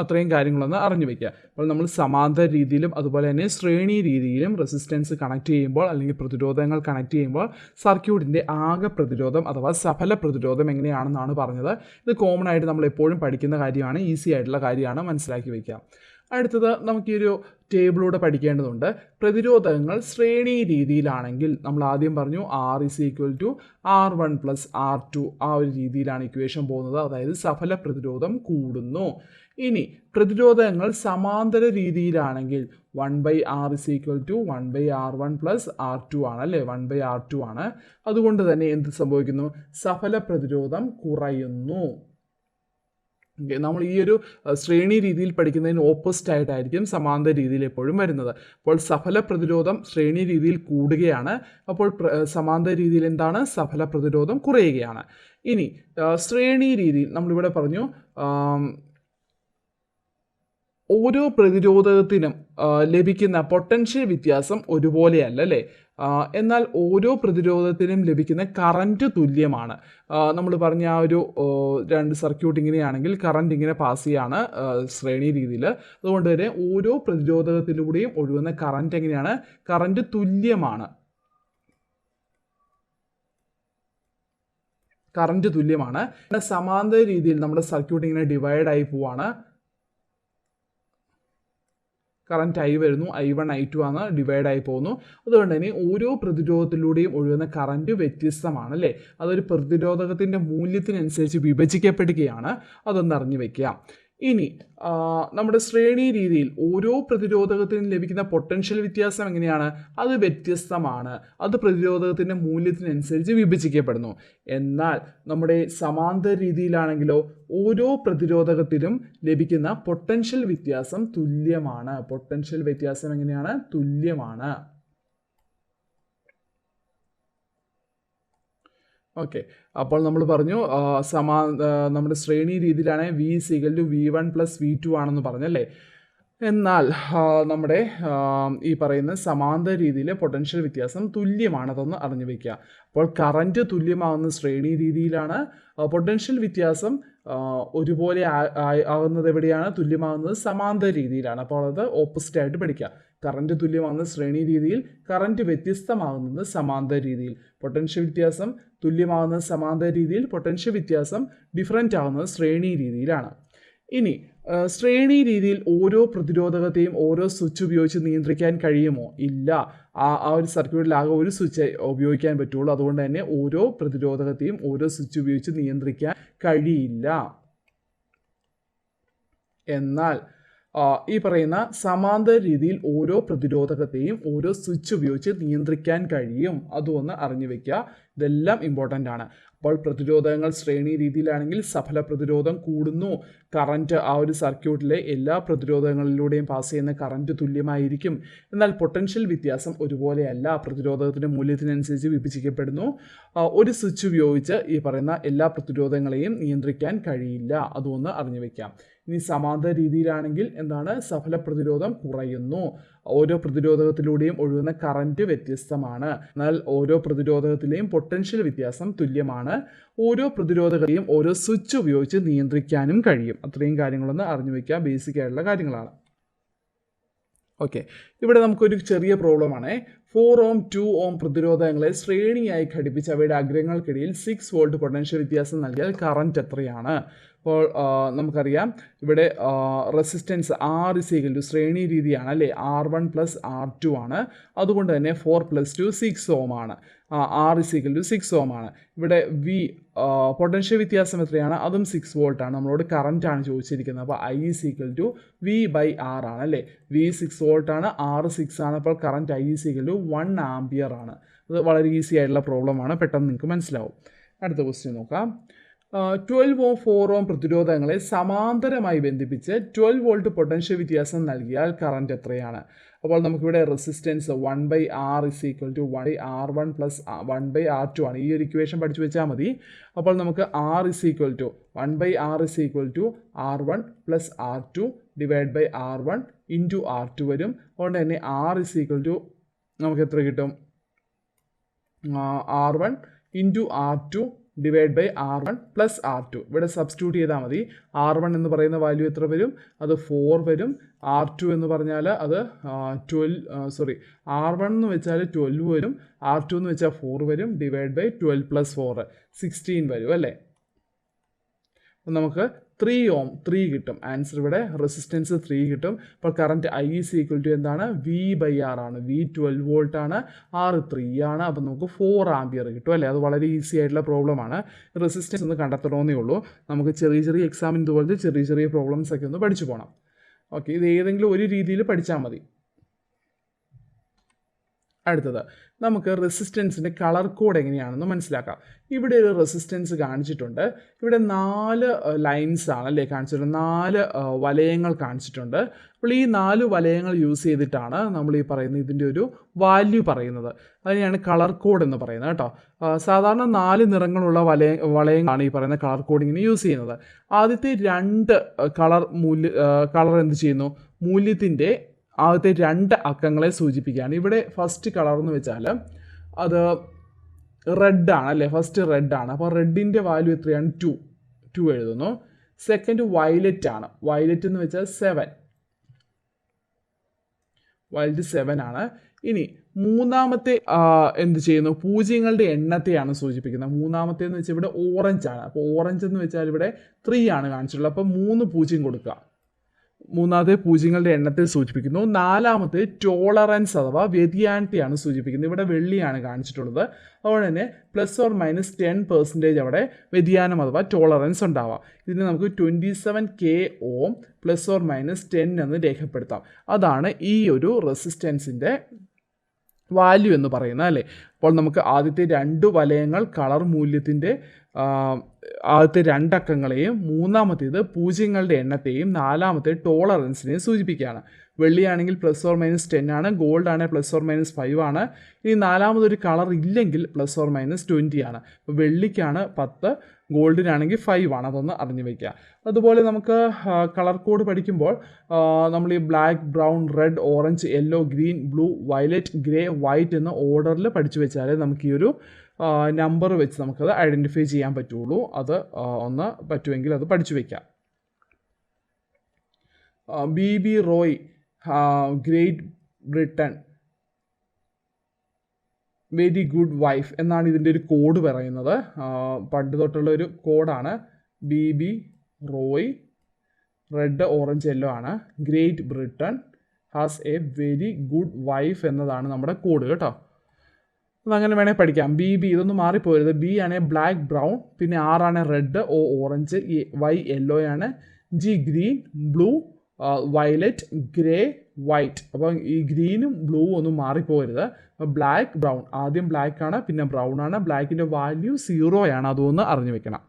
അത്രയും കാര്യങ്ങളൊന്ന് അറിഞ്ഞു വയ്ക്കുക. അപ്പോൾ നമ്മൾ സമാന്തര രീതിയിലും അതുപോലെ തന്നെ ശ്രേണി രീതിയിലും റെസിസ്റ്റൻസ് കണക്ട് ചെയ്യുമ്പോൾ അല്ലെങ്കിൽ പ്രതിരോധങ്ങൾ കണക്ട് ചെയ്യുമ്പോൾ സർക്യൂട്ടിൻ്റെ ആകെ പ്രതിരോധം അഥവാ സഫല പ്രതിരോധം എങ്ങനെയാണെന്നാണ് പറഞ്ഞത്. ഇത് കോമൺ ആയിട്ട് നമ്മൾ എപ്പോഴും പഠിക്കുന്ന കാര്യമാണ്, ഈസി ആയിട്ടുള്ള കാര്യമാണ്, മനസ്സിലാക്കി വയ്ക്കുക. അടുത്തത് നമുക്ക് ഈ ഒരു ടേബിളൂടെ പഠിക്കേണ്ടതുണ്ട്. പ്രതിരോധങ്ങൾ ശ്രേണി രീതിയിലാണെങ്കിൽ നമ്മൾ ആദ്യം പറഞ്ഞു R is equal to R1 plus R2 ആ ഒരു രീതിയിലാണ് ഇക്വേഷൻ പോകുന്നത്. അതായത് സഫല പ്രതിരോധം കൂടുന്നു. ഇനി പ്രതിരോധങ്ങൾ സമാന്തര രീതിയിലാണെങ്കിൽ 1 by R is equal to 1 by R1 plus R2 ആണ് അല്ലേ, 1 by R2 ആണ്. അതുകൊണ്ട് തന്നെ എന്ത് സംഭവിക്കുന്നു? സഫല പ്രതിരോധം കുറയുന്നു. നമ്മൾ ഈ ഒരു ശ്രേണി രീതിയിൽ പഠിക്കുന്നതിന് ഓപ്പോസിറ്റ് ആയിട്ടായിരിക്കും സമാന്തര രീതിയിൽ എപ്പോഴും വരുന്നത്. അപ്പോൾ സഫല പ്രതിരോധം ശ്രേണി രീതിയിൽ കൂടുകയാണ്, അപ്പോൾ സമാന്തര രീതിയിൽ എന്താണ്? സഫല പ്രതിരോധം കുറയുകയാണ്. ഇനി ശ്രേണി രീതിയിൽ നമ്മളിവിടെ പറഞ്ഞു ഓരോ പ്രതിരോധകത്തിനും ലഭിക്കുന്ന പൊട്ടൻഷ്യൽ വ്യത്യാസം ഒരുപോലെയല്ല അല്ലേ? എന്നാൽ ഓരോ പ്രതിരോധത്തിനും ലഭിക്കുന്ന കറൻറ്റ് തുല്യമാണ്. നമ്മൾ പറഞ്ഞ ആ ഒരു രണ്ട് സർക്യൂട്ട് ഇങ്ങനെയാണെങ്കിൽ കറണ്ട് ഇങ്ങനെ പാസ് ചെയ്യാണ് ശ്രേണി രീതിയിൽ. അതുകൊണ്ട് തന്നെ ഓരോ പ്രതിരോധകത്തിലൂടെയും ഒഴുകുന്ന കറണ്ട് എങ്ങനെയാണ്? കറൻറ്റ് തുല്യമാണ്. കറൻറ്റ് തുല്യമാണ്. സമാന്തര രീതിയിൽ നമ്മുടെ സർക്യൂട്ട് ഇങ്ങനെ ഡിവൈഡ് ആയി പോവാണ്. കറൻറ്റ് ഐ വരുന്നു, I1 I2 ആണ്, ഡിവൈഡ് ആയി പോകുന്നു. അതുകൊണ്ട് തന്നെ ഓരോ പ്രതിരോധത്തിലൂടെയും ഒഴുകുന്ന കറൻറ്റ് വ്യത്യസ്തമാണ് അല്ലേ? അതൊരു പ്രതിരോധകത്തിൻ്റെ മൂല്യത്തിനനുസരിച്ച് വിഭജിക്കപ്പെടുകയാണ്. അതൊന്ന് അറിഞ്ഞു വെക്കുക. ഇനി നമ്മുടെ ശ്രേണി രീതിയിൽ ഓരോ പ്രതിരോധകത്തിനും ലഭിക്കുന്ന പൊട്ടൻഷ്യൽ വ്യത്യാസം എങ്ങനെയാണ്? അത് വ്യത്യസ്തമാണ്. അത് പ്രതിരോധകത്തിൻ്റെ മൂല്യത്തിനനുസരിച്ച് വിഭജിക്കപ്പെടുന്നു. എന്നാൽ നമ്മുടെ സമാന്തര രീതിയിലാണെങ്കിലോ ഓരോ പ്രതിരോധകത്തിനും ലഭിക്കുന്ന പൊട്ടൻഷ്യൽ വ്യത്യാസം തുല്യമാണ്. പൊട്ടൻഷ്യൽ വ്യത്യാസം എങ്ങനെയാണ്? തുല്യമാണ്. ഓക്കെ, അപ്പോൾ നമ്മൾ പറഞ്ഞു നമ്മുടെ ശ്രേണി രീതിയിലാണ് V = V1 + V2 ആണെന്ന് പറഞ്ഞല്ലേ? എന്നാൽ നമ്മുടെ ഈ പറയുന്ന സമാന്തര രീതിയിൽ പൊട്ടൻഷ്യൽ വ്യത്യാസം തുല്യമാണ്. അതൊന്ന് അറിഞ്ഞു വയ്ക്കുക. അപ്പോൾ കറൻറ്റ് തുല്യമാവുന്ന ശ്രേണി രീതിയിലാണ്. പൊട്ടൻഷ്യൽ വ്യത്യാസം ഒരുപോലെ ആവുന്നത് എവിടെയാണ്? തുല്യമാവുന്നത് സമാന്തര രീതിയിലാണ്. അപ്പോൾ അത് ഓപ്പോസിറ്റ് ആയിട്ട് പഠിക്കുക. കറൻറ്റ് തുല്യമാവുന്ന ശ്രേണി രീതിയിൽ, കറൻറ്റ് വ്യത്യസ്തമാകുന്നത് സമാന്തര രീതിയിൽ. പൊട്ടൻഷ്യൽ വ്യത്യാസം തുല്യമാവുന്നത് സമാന്തര രീതിയിൽ, പൊട്ടൻഷ്യൽ വ്യത്യാസം ഡിഫറൻറ്റ് ആവുന്നത് ശ്രേണി രീതിയിലാണ്. ഇനി ശ്രേണി രീതിയിൽ ഓരോ പ്രതിരോധകത്തെയും ഓരോ സ്വിച്ച് ഉപയോഗിച്ച് നിയന്ത്രിക്കാൻ കഴിയുമോ? ഇല്ല. ആ ഒരു സർക്യൂട്ടിൽ ആകെ ഒരു സ്വിച്ച് ഉപയോഗിക്കാൻ പറ്റുള്ളൂ. അതുകൊണ്ട് തന്നെ ഓരോ പ്രതിരോധകത്തെയും ഓരോ സ്വിച്ച് ഉപയോഗിച്ച് നിയന്ത്രിക്കാൻ കഴിയില്ല. എന്നാൽ ഈ പറയുന്ന സമാന്തര രീതിയിൽ ഓരോ പ്രതിരോധകത്തെയും ഓരോ സ്വിച്ച് ഉപയോഗിച്ച് നിയന്ത്രിക്കാൻ കഴിയും. അതും അറിഞ്ഞു വെക്കുക. ഇതെല്ലാം ഇമ്പോർട്ടൻ്റ് ആണ്. അപ്പോൾ പ്രതിരോധങ്ങൾ ശ്രേണി രീതിയിലാണെങ്കിൽ സഫല പ്രതിരോധം കൂടുന്നു. കറൻറ്റ് ആ ഒരു സർക്യൂട്ടിലെ എല്ലാ പ്രതിരോധങ്ങളിലൂടെയും പാസ് ചെയ്യുന്ന കറൻറ്റ് തുല്യമായിരിക്കും. എന്നാൽ പൊട്ടൻഷ്യൽ വ്യത്യാസം ഒരുപോലെയല്ല. പ്രതിരോധത്തിൻ്റെ മൂല്യത്തിനനുസരിച്ച് വിഭജിക്കപ്പെടുന്നു. ഒരു സ്വിച്ച് ഉപയോഗിച്ച് ഈ പറയുന്ന എല്ലാ പ്രതിരോധങ്ങളെയും നിയന്ത്രിക്കാൻ കഴിയില്ല. അതും അറിഞ്ഞു വെക്കാം. ഇനി സമാന്തര രീതിയിലാണെങ്കിൽ എന്താണ്? സഫല പ്രതിരോധം കുറയുന്നു. ഓരോ പ്രതിരോധകത്തിലൂടെയും ഒഴുകുന്ന കറൻറ്റ് വ്യത്യസ്തമാണ്. എന്നാൽ ഓരോ പ്രതിരോധകത്തിലെയും പൊട്ടൻഷ്യൽ വ്യത്യാസം തുല്യമാണ്. ഓരോ പ്രതിരോധകത്തെയും ഓരോ സ്വിച്ച് ഉപയോഗിച്ച് നിയന്ത്രിക്കാനും കഴിയും. അത്രയും കാര്യങ്ങളൊന്ന് അറിഞ്ഞു വയ്ക്കുക. ബേസിക് ആയിട്ടുള്ള കാര്യങ്ങളാണ്. ഓക്കെ, ഇവിടെ നമുക്കൊരു ചെറിയ പ്രോബ്ലമാണ്. 4 ohm 2 ohm പ്രതിരോധങ്ങളെ ശ്രേണിയായി ഘടിപ്പിച്ച് അവയുടെ അഗ്രങ്ങൾക്കിടയിൽ 6 വോൾട്ട് പൊട്ടൻഷ്യൽ വ്യത്യാസം നൽകിയാൽ കറൻറ്റ് എത്രയാണ്? അപ്പോൾ നമുക്കറിയാം ഇവിടെ റെസിസ്റ്റൻസ് R = ശ്രേണി രീതിയാണ് അല്ലേ? R1 + R2 ആണ്. അതുകൊണ്ട് തന്നെ 4 + 2 6 ohm ആണ്. R = 6 ohm ആണ്. ഇവിടെ V പൊട്ടൻഷ്യൽ വ്യത്യാസം എത്രയാണ്? അതും 6 വോൾട്ട് ആണ്. നമ്മളോട് കറൻറ്റ് ആണ് ചോദിച്ചിരിക്കുന്നത്. അപ്പോൾ I = V/R ആണ് അല്ലേ? V 6 വോൾട്ട് ആണ്, R 6 ആണ്. അപ്പോൾ കറൻറ്റ് I = 1 ആംപിയർ ആണ്. അത് വളരെ ഈസി ആയിട്ടുള്ള പ്രോബ്ലമാണ്. പെട്ടെന്ന് നിങ്ങൾക്ക് മനസ്സിലാവും. അടുത്ത ക്വസ്റ്റ്യൻ നോക്കാം. 12 ohm 4 ohm പ്രതിരോധങ്ങളെ സമാന്തരമായി ബന്ധിപ്പിച്ച് 12 വോൾട്ട് പൊട്ടൻഷ്യൽ വ്യത്യാസം നൽകിയാൽ കറൻറ്റ് എത്രയാണ്? അപ്പോൾ നമുക്കിവിടെ റെസിസ്റ്റൻസ് 1/R = 1/R1 + 1/R2 ആണ്. ഈ ഒരു ഇക്വേഷൻ പഠിച്ചു വെച്ചാൽ മതി. അപ്പോൾ നമുക്ക് R = 1/R = R1 + R2 / R1 × R2 വരും. അതുകൊണ്ട് തന്നെ R = നമുക്ക് എത്ര കിട്ടും? R1 × R2 / R1 + R2. ഇവിടെ സബ്സ്റ്റിറ്റ്യൂട്ട് ചെയ്താൽ മതി. R1 എന്ന് പറയുന്ന വാല്യൂ എത്ര വരും? അത് 4 വരും. R2 എന്ന് പറഞ്ഞാൽ അത് R1 എന്ന് വെച്ചാൽ 12 വരും. R2 എന്ന് വെച്ചാൽ 4 വരും. / 12 + 4 16 വരും അല്ലേ? അപ്പം നമുക്ക് 3 ohm 3 കിട്ടും. ആൻസർ ഇവിടെ റെസിസ്റ്റൻസ് 3 കിട്ടും. അപ്പോൾ കറൻറ്റ് I = എന്താണ്? V/R ആണ്. V 12 വോൾട്ട് ആണ്, R 3 ആണ്. അപ്പോൾ നമുക്ക് 4 ആംപിയർ കിട്ടും അല്ലേ? അത് വളരെ ഈസി ആയിട്ടുള്ള പ്രോബ്ലമാണ്. റെസിസ്റ്റൻസ് ഒന്ന് കണ്ടെത്തണമെന്നേ ഉള്ളൂ. നമുക്ക് ചെറിയ എക്സാമിന് ഇതുപോലത്തെ ചെറിയ പ്രോബ്ലംസ് ഒക്കെ ഒന്ന് പഠിച്ചു പോകണം. ഓക്കെ, ഇത് ഏതെങ്കിലും ഒരു രീതിയിൽ പഠിച്ചാൽ മതി. അടുത്തത് നമുക്ക് റെസിസ്റ്റൻസിൻ്റെ കളർ കോഡ് എങ്ങനെയാണെന്ന് മനസ്സിലാക്കാം. ഇവിടെ ഒരു റെസിസ്റ്റൻസ് കാണിച്ചിട്ടുണ്ട്. ഇവിടെ 4 ലൈൻസ് ആണ് അല്ലേ കാണിച്ചിട്ടുണ്ട്, 4 വലയങ്ങൾ കാണിച്ചിട്ടുണ്ട്. അപ്പോൾ ഈ 4 വലയങ്ങൾ യൂസ് ചെയ്തിട്ടാണ് നമ്മൾ ഈ പറയുന്ന ഇതിൻ്റെ ഒരു വാല്യൂ പറയുന്നത്. അതിനെയാണ് കളർ കോഡ് എന്ന് പറയുന്നത് കേട്ടോ. സാധാരണ 4 നിറങ്ങളുള്ള വളയങ്ങളാണ് ഈ പറയുന്ന കളർ കോഡിങ്ങിന് യൂസ് ചെയ്യുന്നത്. ആദ്യത്തെ 2 കളർ എന്ത് ചെയ്യുന്നു, മൂല്യത്തിൻ്റെ ആദ്യത്തെ 2 അക്കങ്ങളെ സൂചിപ്പിക്കുകയാണ്. ഇവിടെ ഫസ്റ്റ് കളർ എന്ന് വെച്ചാൽ അത് റെഡാണ് അല്ലേ, ഫസ്റ്റ് റെഡാണ്. അപ്പോൾ റെഡിൻ്റെ വാല്യൂ എത്രയാണ്, 2 എഴുതുന്നു. സെക്കൻഡ് വയലറ്റ് ആണ്, വയലറ്റ് എന്ന് വെച്ചാൽ 7, വയലറ്റ് 7 ആണ്. ഇനി മൂന്നാമത്തെ എന്ത് ചെയ്യുന്നു, പൂജ്യങ്ങളുടെ എണ്ണത്തെയാണ് സൂചിപ്പിക്കുന്നത്. മൂന്നാമത്തെ എന്ന് വെച്ചാൽ ഇവിടെ ഓറഞ്ച് ആണ്. അപ്പോൾ ഓറഞ്ച് എന്ന് വെച്ചാൽ ഇവിടെ 3 ആണ് കാണിച്ചിട്ടുള്ളത്. അപ്പോൾ 3 പൂജ്യം കൊടുക്കുക. മൂന്നാമത്തെ പൂജ്യങ്ങളുടെ എണ്ണത്തെ സൂചിപ്പിക്കുന്നു. നാലാമത്തെ ടോളറൻസ് അഥവാ വ്യതിയാനത്തെയാണ് സൂചിപ്പിക്കുന്നത്. ഇവിടെ വെള്ളിയാണ് കാണിച്ചിട്ടുള്ളത്. അതുകൊണ്ട് തന്നെ ±10% അവിടെ വ്യതിയാനം അഥവാ ടോളറൻസ് ഉണ്ടാവാം. ഇതിന് നമുക്ക് 27 k ohm ±10 എന്ന് രേഖപ്പെടുത്താം. അതാണ് ഈ ഒരു റെസിസ്റ്റൻസിൻ്റെ വാല്യൂ എന്ന് പറയുന്നത് അല്ലേ. അപ്പോൾ നമുക്ക് ആദ്യത്തെ 2 വലയങ്ങൾ കളർ മൂല്യത്തിൻ്റെ ആദ്യത്തെ 2 അക്കങ്ങളെയും മൂന്നാമത്തേത് പൂജ്യങ്ങളുടെ എണ്ണത്തെയും നാലാമത്തെ ടോളറൻസിനെയും സൂചിപ്പിക്കുകയാണ്. വെള്ളിയാണെങ്കിൽ ±10 ആണ്, ഗോൾഡ് ആണെങ്കിൽ ±5 ആണ്. ഇനി നാലാമതൊരു കളർ ഇല്ലെങ്കിൽ ±20 ആണ്. അപ്പോൾ വെള്ളിക്കാണ് 10, ഗോൾഡിനാണെങ്കിൽ 5 ആണ്. അതൊന്ന് അറിഞ്ഞു വയ്ക്കുക. അതുപോലെ നമുക്ക് കളർ കോഡ് പഠിക്കുമ്പോൾ നമ്മൾ ഈ black, brown, red, orange, yellow, green, blue, violet, grey, white എന്ന ഓർഡറിൽ പഠിച്ചു വെച്ചാലേ നമുക്ക് ഈ ഒരു നമ്പർ വെച്ച് നമുക്കത് ഐഡൻറ്റിഫൈ ചെയ്യാൻ പറ്റുള്ളൂ. അത് ഒന്ന് പറ്റുമെങ്കിൽ അത് പഠിച്ചു വയ്ക്കാം. BB Roy, great Britain, very good wife എന്നാണ് ഇതിൻ്റെ ഒരു കോഡ് പറയുന്നത്. പണ്ട് തൊട്ടുള്ള ഒരു കോഡാണ്. BB Roy, red, orange, yellow ആണ്. Great Britain has a very good wife എന്നതാണ് നമ്മുടെ കോഡ് കേട്ടോ. അതങ്ങനെ വേണേൽ പഠിക്കാം. BB ഇതൊന്നും മാറിപ്പോരുത്. B ആണ് ബ്ലാക്ക്, ബ്രൗൺ, പിന്നെ R ആണ് red, O orange, Y yellow ആണ്, G green, blue, violet, grey, white. അപ്പോൾ ഈ ഗ്രീനും ബ്ലൂ ഒന്നും മാറിപ്പോരുത്. ബ്ലാക്ക്, ബ്രൗൺ, ആദ്യം ബ്ലാക്ക് ആണ് പിന്നെ ബ്രൗൺ ആണ്. ബ്ലാക്കിൻ്റെ വാല്യൂ 0 ആണ്, അതൊന്ന് അറിഞ്ഞു വെക്കണം.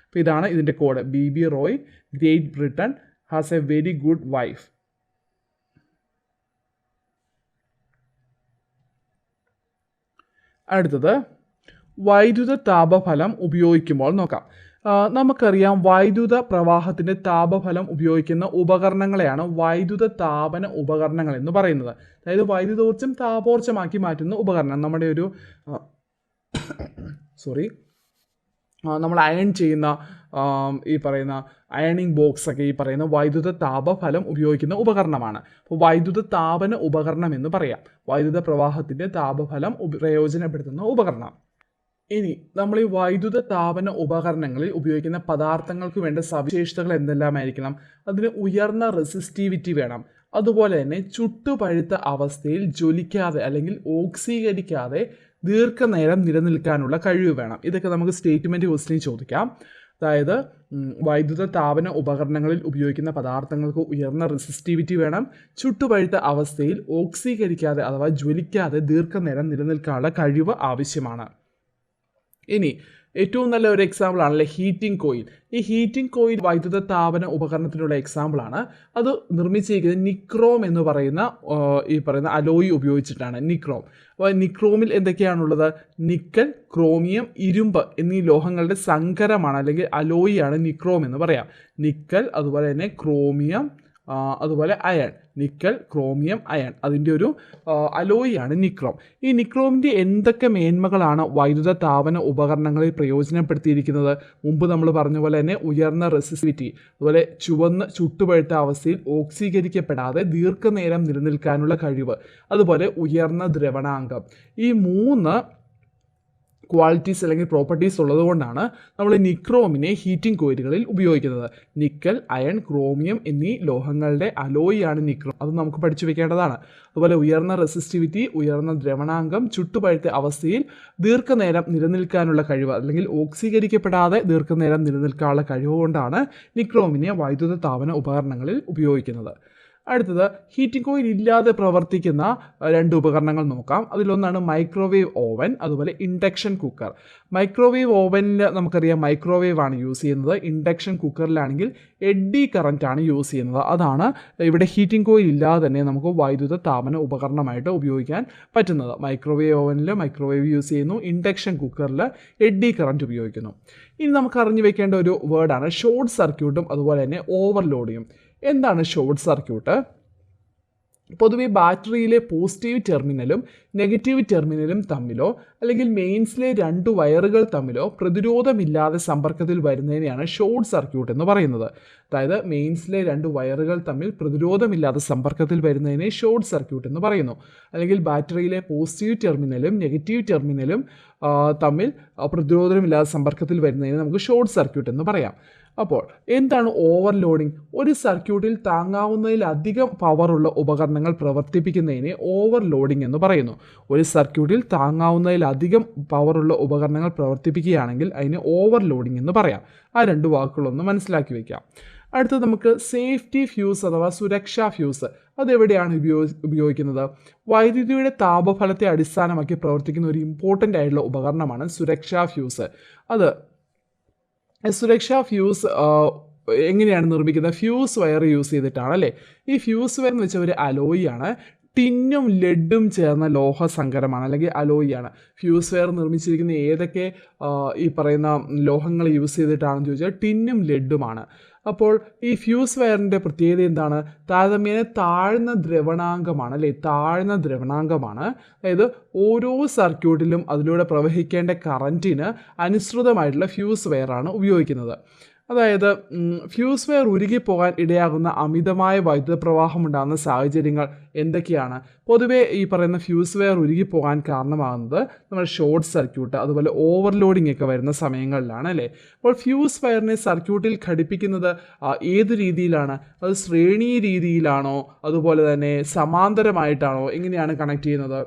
അപ്പോൾ ഇതാണ് ഇതിൻ്റെ code. BB Roy, great Britain has a very good wife. അടുത്തത് വൈദ്യുത താപഫലം ഉപയോഗിക്കുമ്പോൾ നോക്കാം. നമുക്കറിയാം വൈദ്യുത പ്രവാഹത്തിൻ്റെ താപഫലം ഉപയോഗിക്കുന്ന ഉപകരണങ്ങളെയാണ് വൈദ്യുത താപന ഉപകരണങ്ങൾ എന്ന് പറയുന്നത്. അതായത് വൈദ്യുതോർജ്ജം താപോർജ്ജമാക്കി മാറ്റുന്ന ഉപകരണം. നമ്മുടെ ഒരു നമ്മൾ അയൺ ചെയ്യുന്ന ഈ പറയുന്ന അയണിങ് ബോക്സ് ഒക്കെ ഈ പറയുന്ന വൈദ്യുത താപഫലം ഉപയോഗിക്കുന്ന ഉപകരണമാണ്. അപ്പോൾ വൈദ്യുത താപന ഉപകരണം എന്ന് പറയാം. വൈദ്യുത പ്രവാഹത്തിൻ്റെ താപഫലം പ്രയോജനപ്പെടുത്തുന്ന ഉപകരണം. ഇനി നമ്മൾ ഈ വൈദ്യുത താപന ഉപകരണങ്ങളിൽ ഉപയോഗിക്കുന്ന പദാർത്ഥങ്ങൾക്ക് വേണ്ട സവിശേഷതകൾ എന്തെല്ലാമായിരിക്കണം? അതിന് ഉയർന്ന റെസിസ്റ്റിവിറ്റി വേണം. അതുപോലെ തന്നെ ചുട്ടുപഴുത്ത അവസ്ഥയിൽ ജ്വലിക്കാതെ അല്ലെങ്കിൽ ഓക്സീകരിക്കാതെ ദീർഘനേരം നിലനിൽക്കാനുള്ള കഴിവ് വേണം. ഇതൊക്കെ നമുക്ക് സ്റ്റേറ്റ്മെൻറ്റ് ക്വസ്റ്റ്യനിൽ ചോദിക്കാം. അതായത് വൈദ്യുത താപന ഉപകരണങ്ങളിൽ ഉപയോഗിക്കുന്ന പദാർത്ഥങ്ങൾക്ക് ഉയർന്ന റെസിസ്റ്റിവിറ്റി വേണം. ചുട്ടുപഴുത്ത അവസ്ഥയിൽ ഓക്സീകരിക്കാതെ അഥവാ ജ്വലിക്കാതെ ദീർഘനേരം നിലനിൽക്കാനുള്ള കഴിവ് ആവശ്യമാണ്. ഇനി ഏറ്റവും നല്ല ഒരു എക്സാമ്പിൾ ആണല്ലേ ഹീറ്റിംഗ് കോയിൽ. ഈ ഹീറ്റിംഗ് കോയിൽ വൈദ്യുത താപന ഉപകരണത്തിനുള്ള എക്സാമ്പിളാണ്. അത് നിർമ്മിച്ചിരിക്കുന്നത് നിക്രോം എന്ന് പറയുന്ന ഈ പറയുന്ന അലോയി ഉപയോഗിച്ചിട്ടാണ്. നിക്രോം. അപ്പോൾ നിക്രോമിൽ എന്തൊക്കെയാണുള്ളത്? നിക്കൽ, ക്രോമിയം, ഇരുമ്പ് എന്നീ ലോഹങ്ങളുടെ സങ്കരമാണ് അല്ലെങ്കിൽ അലോയിയാണ് നിക്രോം എന്ന് പറയാം. നിക്കൽ, അതുപോലെ തന്നെ ക്രോമിയം, അതുപോലെ അയൺ. നിക്കൽ, ക്രോമിയം, അയൺ അതിൻ്റെ ഒരു അലോയിയാണ് നിക്രോം. ഈ നിക്രോമിൻ്റെ എന്തൊക്കെ മേന്മകളാണ് വൈദ്യുത താപന ഉപകരണങ്ങളിൽ പ്രയോജനപ്പെടുത്തിയിരിക്കുന്നത്? മുമ്പ് നമ്മൾ പറഞ്ഞ പോലെ തന്നെ ഉയർന്ന റെസിസ്റ്റിവിറ്റി, അതുപോലെ ചുവന്ന് ചുട്ടുപഴുത്ത അവസ്ഥയിൽ ഓക്സീകരിക്കപ്പെടാതെ ദീർഘനേരം നിലനിൽക്കാനുള്ള കഴിവ്, അതുപോലെ ഉയർന്ന ദ്രവണാങ്കം. ഈ 3 ക്വാളിറ്റീസ് അല്ലെങ്കിൽ പ്രോപ്പർട്ടീസ് ഉള്ളതുകൊണ്ടാണ് നമ്മൾ നിക്രോമിനെ ഹീറ്റിംഗ് കോയിലുകളിൽ ഉപയോഗിക്കുന്നത്. നിക്കൽ, അയൺ, ക്രോമിയം എന്നീ ലോഹങ്ങളുടെ അലോയിയാണ് നിക്രോം. അത് നമുക്ക് പഠിച്ചു വെക്കേണ്ടതാണ്. അതുപോലെ ഉയർന്ന റെസിസ്റ്റിവിറ്റി, ഉയർന്ന ദ്രവണാങ്കം, ചുട്ടുപഴുത്ത അവസ്ഥയിൽ ദീർഘനേരം നിലനിൽക്കാനുള്ള കഴിവ് അല്ലെങ്കിൽ ഓക്സീകരിക്കപ്പെടാതെ ദീർഘനേരം നിലനിൽക്കാനുള്ള കഴിവ് കൊണ്ടാണ് നിക്രോമിനെ വൈദ്യുത താപന ഉപകരണങ്ങളിൽ ഉപയോഗിക്കുന്നത്. അടുത്തത് ഹീറ്റിംഗ് കോയിൽ ഇല്ലാതെ പ്രവർത്തിക്കുന്ന രണ്ട് ഉപകരണങ്ങൾ നോക്കാം. അതിലൊന്നാണ് മൈക്രോവേവ് ഓവൻ, അതുപോലെ ഇൻഡക്ഷൻ കുക്കർ. മൈക്രോവേവ് ഓവനിൽ നമുക്കറിയാം മൈക്രോവേവ് ആണ് യൂസ് ചെയ്യുന്നത്. ഇൻഡക്ഷൻ കുക്കറിലാണെങ്കിൽ എഡ്ഡി കറന്റ് ആണ് യൂസ് ചെയ്യുന്നത്. അതാണ് ഇവിടെ ഹീറ്റിംഗ് കോയിൽ ഇല്ലാതെ തന്നെ നമുക്ക് വൈദ്യുത താപന ഉപകരണമായിട്ട് ഉപയോഗിക്കാൻ പറ്റുന്നത്. മൈക്രോവേവ് ഓവനിൽ മൈക്രോവേവ് യൂസ് ചെയ്യുന്നു, ഇൻഡക്ഷൻ കുക്കറിൽ എഡ്ഡി കറന്റ് ഉപയോഗിക്കുന്നു. ഇനി നമുക്ക് അറിഞ്ഞു വെക്കേണ്ട ഒരു വേർഡാണ് ഷോർട്ട് സർക്യൂട്ടും അതുപോലെ തന്നെ ഓവർലോഡിങ്ങും. എന്താണ് ഷോർട്ട് സർക്യൂട്ട്? പൊതുവെ ബാറ്ററിയിലെ പോസിറ്റീവ് ടെർമിനലും നെഗറ്റീവ് ടെർമിനലും തമ്മിലോ അല്ലെങ്കിൽ മെയിൻസിലെ രണ്ട് വയറുകൾ തമ്മിലോ പ്രതിരോധമില്ലാതെ സമ്പർക്കത്തിൽ വരുന്നതിനെയാണ് ഷോർട്ട് സർക്യൂട്ട് എന്ന് പറയുന്നത്. അതായത് മെയിൻസിലെ രണ്ട് വയറുകൾ തമ്മിൽ പ്രതിരോധമില്ലാതെ സമ്പർക്കത്തിൽ വരുന്നതിനെ ഷോർട്ട് സർക്യൂട്ട് എന്ന് പറയുന്നു. അല്ലെങ്കിൽ ബാറ്ററിയിലെ പോസിറ്റീവ് ടെർമിനലും നെഗറ്റീവ് ടെർമിനലും തമ്മിൽ പ്രതിരോധമില്ലാതെ സമ്പർക്കത്തിൽ വരുന്നതിനെ നമുക്ക് ഷോർട്ട് സർക്യൂട്ട് എന്ന് പറയാം. അപ്പോൾ എന്താണ് ഓവർലോഡിംഗ്? ഒരു സർക്യൂട്ടിൽ താങ്ങാവുന്നതിലധികം പവറുള്ള ഉപകരണങ്ങൾ പ്രവർത്തിപ്പിക്കുന്നതിനെ ഓവർലോഡിംഗ് എന്ന് പറയുന്നു. ഒരു സർക്യൂട്ടിൽ താങ്ങാവുന്നതിലധികം പവറുള്ള ഉപകരണങ്ങൾ പ്രവർത്തിപ്പിക്കുകയാണെങ്കിൽ അതിനെ ഓവർലോഡിംഗ് എന്ന് പറയാം. ആ രണ്ട് വാക്കുകളൊന്ന് മനസ്സിലാക്കി വയ്ക്കാം. അടുത്തത് നമുക്ക് സേഫ്റ്റി ഫ്യൂസ് അഥവാ സുരക്ഷാ ഫ്യൂസ്. അതെവിടെയാണ് ഉപയോഗിക്കുന്നത്? വൈദ്യുതിയുടെ താപഫലത്തെ അടിസ്ഥാനമാക്കി പ്രവർത്തിക്കുന്ന ഒരു ഇമ്പോർട്ടൻ്റ് ആയിട്ടുള്ള ഉപകരണമാണ് സുരക്ഷാ ഫ്യൂസ്. സുരക്ഷാ ഫ്യൂസ് എങ്ങനെയാണ് നിർമ്മിക്കുന്നത്? ഫ്യൂസ് വയർ യൂസ് ചെയ്തിട്ടാണ് അല്ലേ? ഈ ഫ്യൂസ് വയർ എന്ന് വെച്ചാൽ ഒരു അലോയി ആണ്. ടിന്നും ലെഡും ചേർന്ന ലോഹസങ്കരമാണ് അല്ലെങ്കിൽ അലോയിയാണ്. ഫ്യൂസ് വയർ നിർമ്മിച്ചിരിക്കുന്ന ഏതൊക്കെ ഈ പറയുന്ന ലോഹങ്ങൾ യൂസ് ചെയ്തിട്ടാണെന്ന് ചോദിച്ചാൽ ടിന്നും ലെഡുമാണ്. അപ്പോൾ ഈ ഫ്യൂസ് വയറിൻ്റെ പ്രത്യേകത എന്താണ്? താരതമ്യേന താഴ്ന്ന ദ്രവണാങ്കമാണ് അല്ലേ? താഴ്ന്ന ദ്രവണാങ്കമാണ്. അതായത് ഓരോ സർക്യൂട്ടിലും അതിലൂടെ പ്രവഹിക്കേണ്ട കറൻറ്റിന് അനുസൃതമായിട്ടുള്ള ഫ്യൂസ് വയറാണ് ഉപയോഗിക്കുന്നത്. അതായത് ഫ്യൂസ് വയർ ഉരുകിപ്പോകാൻ ഇടയാകുന്ന അമിതമായ വൈദ്യുത പ്രവാഹം ഉണ്ടാകുന്ന സാഹചര്യങ്ങൾ എന്തൊക്കെയാണ്? പൊതുവെ ഈ പറയുന്ന ഫ്യൂസ് വയർ ഉരുകിപ്പോകാൻ കാരണമാകുന്നത് നമ്മൾ ഷോർട്ട് സർക്യൂട്ട് അതുപോലെ ഓവർലോഡിംഗ് ഒക്കെ വരുന്ന സമയങ്ങളിലാണ് അല്ലേ? അപ്പോൾ ഫ്യൂസ് വയറിനെ സർക്യൂട്ടിൽ ഘടിപ്പിക്കുന്നത് ഏത് രീതിയിലാണ്? അത് ശ്രേണി രീതിയിലാണോ അതുപോലെ തന്നെ സമാന്തരമായിട്ടാണോ? എങ്ങനെയാണ് കണക്ട് ചെയ്യുന്നത്?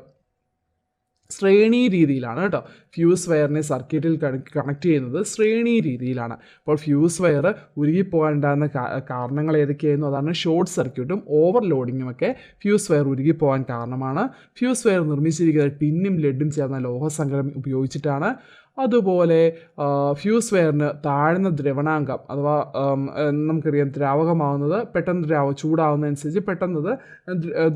ശ്രേണി രീതിയിലാണ് കേട്ടോ. ഫ്യൂസ് വയറിനെ സർക്യൂട്ടിൽ കണക്ട് ചെയ്യുന്നത് ശ്രേണി രീതിയിലാണ്. അപ്പോൾ ഫ്യൂസ് വയർ ഉരുകിപ്പോകാനുണ്ടാകുന്ന കാരണങ്ങൾ ഏതൊക്കെയായിരുന്നു? അതാണ് ഷോർട്ട് സർക്യൂട്ടും ഓവർലോഡിങ്ങും ഒക്കെ ഫ്യൂസ് വയർ ഉരുകിപ്പോകാൻ കാരണമാണ്. ഫ്യൂസ് വയർ നിർമ്മിച്ചിരിക്കുന്നത് ടിന്നും ലെഡും ചേർന്ന ലോഹസങ്കരം ഉപയോഗിച്ചിട്ടാണ്. അതുപോലെ ഫ്യൂസ് വയറിന് താഴ്ന്ന ദ്രവണാങ്കം അഥവാ നമുക്കറിയാം ദ്രാവകമാവുന്നത് പെട്ടെന്ന് ചൂടാവുന്നതനുസരിച്ച് പെട്ടെന്നത്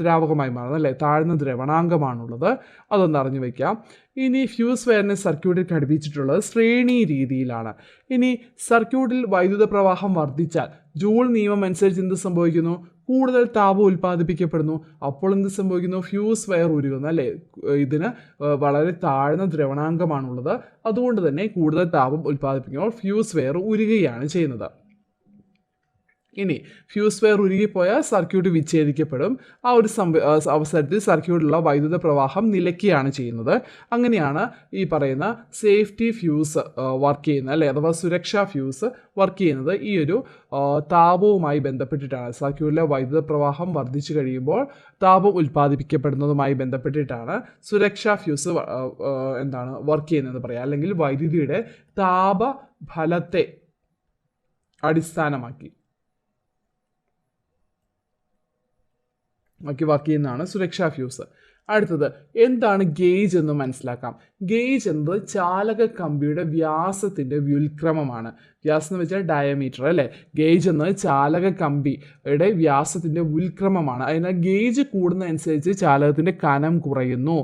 ദ്രാവകമായി മാറുന്നത് അല്ലേ? താഴ്ന്ന ദ്രവണാങ്കമാണുള്ളത്. അതൊന്ന് അറിഞ്ഞു വയ്ക്കാം. ഇനി ഫ്യൂസ് വയറിനെ സർക്യൂട്ടിൽ ഘടിപ്പിച്ചിട്ടുള്ളത് ശ്രേണി രീതിയിലാണ്. ഇനി സർക്യൂട്ടിൽ വൈദ്യുത പ്രവാഹം വർദ്ധിച്ചാൽ ജൂൾ നിയമം അനുസരിച്ച് എന്ത് സംഭവിക്കുന്നു? കൂടുതൽ താപം ഉൽപ്പാദിപ്പിക്കപ്പെടുന്നു. അപ്പോൾ എന്ത് സംഭവിക്കുന്നു? ഫ്യൂസ് വയർ ഉരുകുന്നു അല്ലേ? ഇതിന് വളരെ താഴ്ന്ന ദ്രവണാങ്കമാണുള്ളത്. അതുകൊണ്ട് തന്നെ കൂടുതൽ താപം ഉൽപ്പാദിപ്പിക്കുമ്പോൾ ഫ്യൂസ് വയർ ഉരുകുകയാണ് ചെയ്യുന്നത്. ഇനി ഫ്യൂസ് വയർ ഉരുകിപ്പോയാൽ സർക്യൂട്ട് വിച്ഛേദിക്കപ്പെടും. ആ ഒരു അവസരത്തിൽ സർക്യൂട്ടിലുള്ള വൈദ്യുത പ്രവാഹം നിലയ്ക്കുകയാണ് ചെയ്യുന്നത്. അങ്ങനെയാണ് ഈ പറയുന്ന സേഫ്റ്റി ഫ്യൂസ് വർക്ക് ചെയ്യുന്നത് അല്ലേ? അഥവാ സുരക്ഷാ ഫ്യൂസ് വർക്ക് ചെയ്യുന്നത് ഈ ഒരു താപവുമായി ബന്ധപ്പെട്ടിട്ടാണ്. സർക്യൂട്ടിലെ വൈദ്യുത പ്രവാഹം വർദ്ധിച്ചു കഴിയുമ്പോൾ താപം ഉൽപ്പാദിപ്പിക്കപ്പെടുന്നതുമായി ബന്ധപ്പെട്ടിട്ടാണ് സുരക്ഷാ ഫ്യൂസ് വർക്ക് ചെയ്യുന്നതെന്ന് പറയാം. അല്ലെങ്കിൽ വൈദ്യുതിയുടെ താപഫലത്തെ അടിസ്ഥാനമാക്കി വർക്ക് ചെയ്യുന്നതാണ് സുരക്ഷാ ഫ്യൂസ്. അടുത്തത് എന്താണ് ഗേജ് എന്ന് മനസ്സിലാക്കാം. ഗേജ് എന്നത് ചാലക കമ്പിയുടെ വ്യാസത്തിൻ്റെ വ്യുൽക്രമമാണ്. വ്യാസം എന്ന് വെച്ചാൽ ഡയമീറ്റർ അല്ലേ? ഗേജ് എന്നത് ചാലക കമ്പിയുടെ വ്യാസത്തിൻ്റെ വ്യുൽക്രമമാണ്. അതിനാൽ ഗേജ് കൂടുന്നതനുസരിച്ച് ചാലകത്തിൻ്റെ കനം കുറയുന്നു,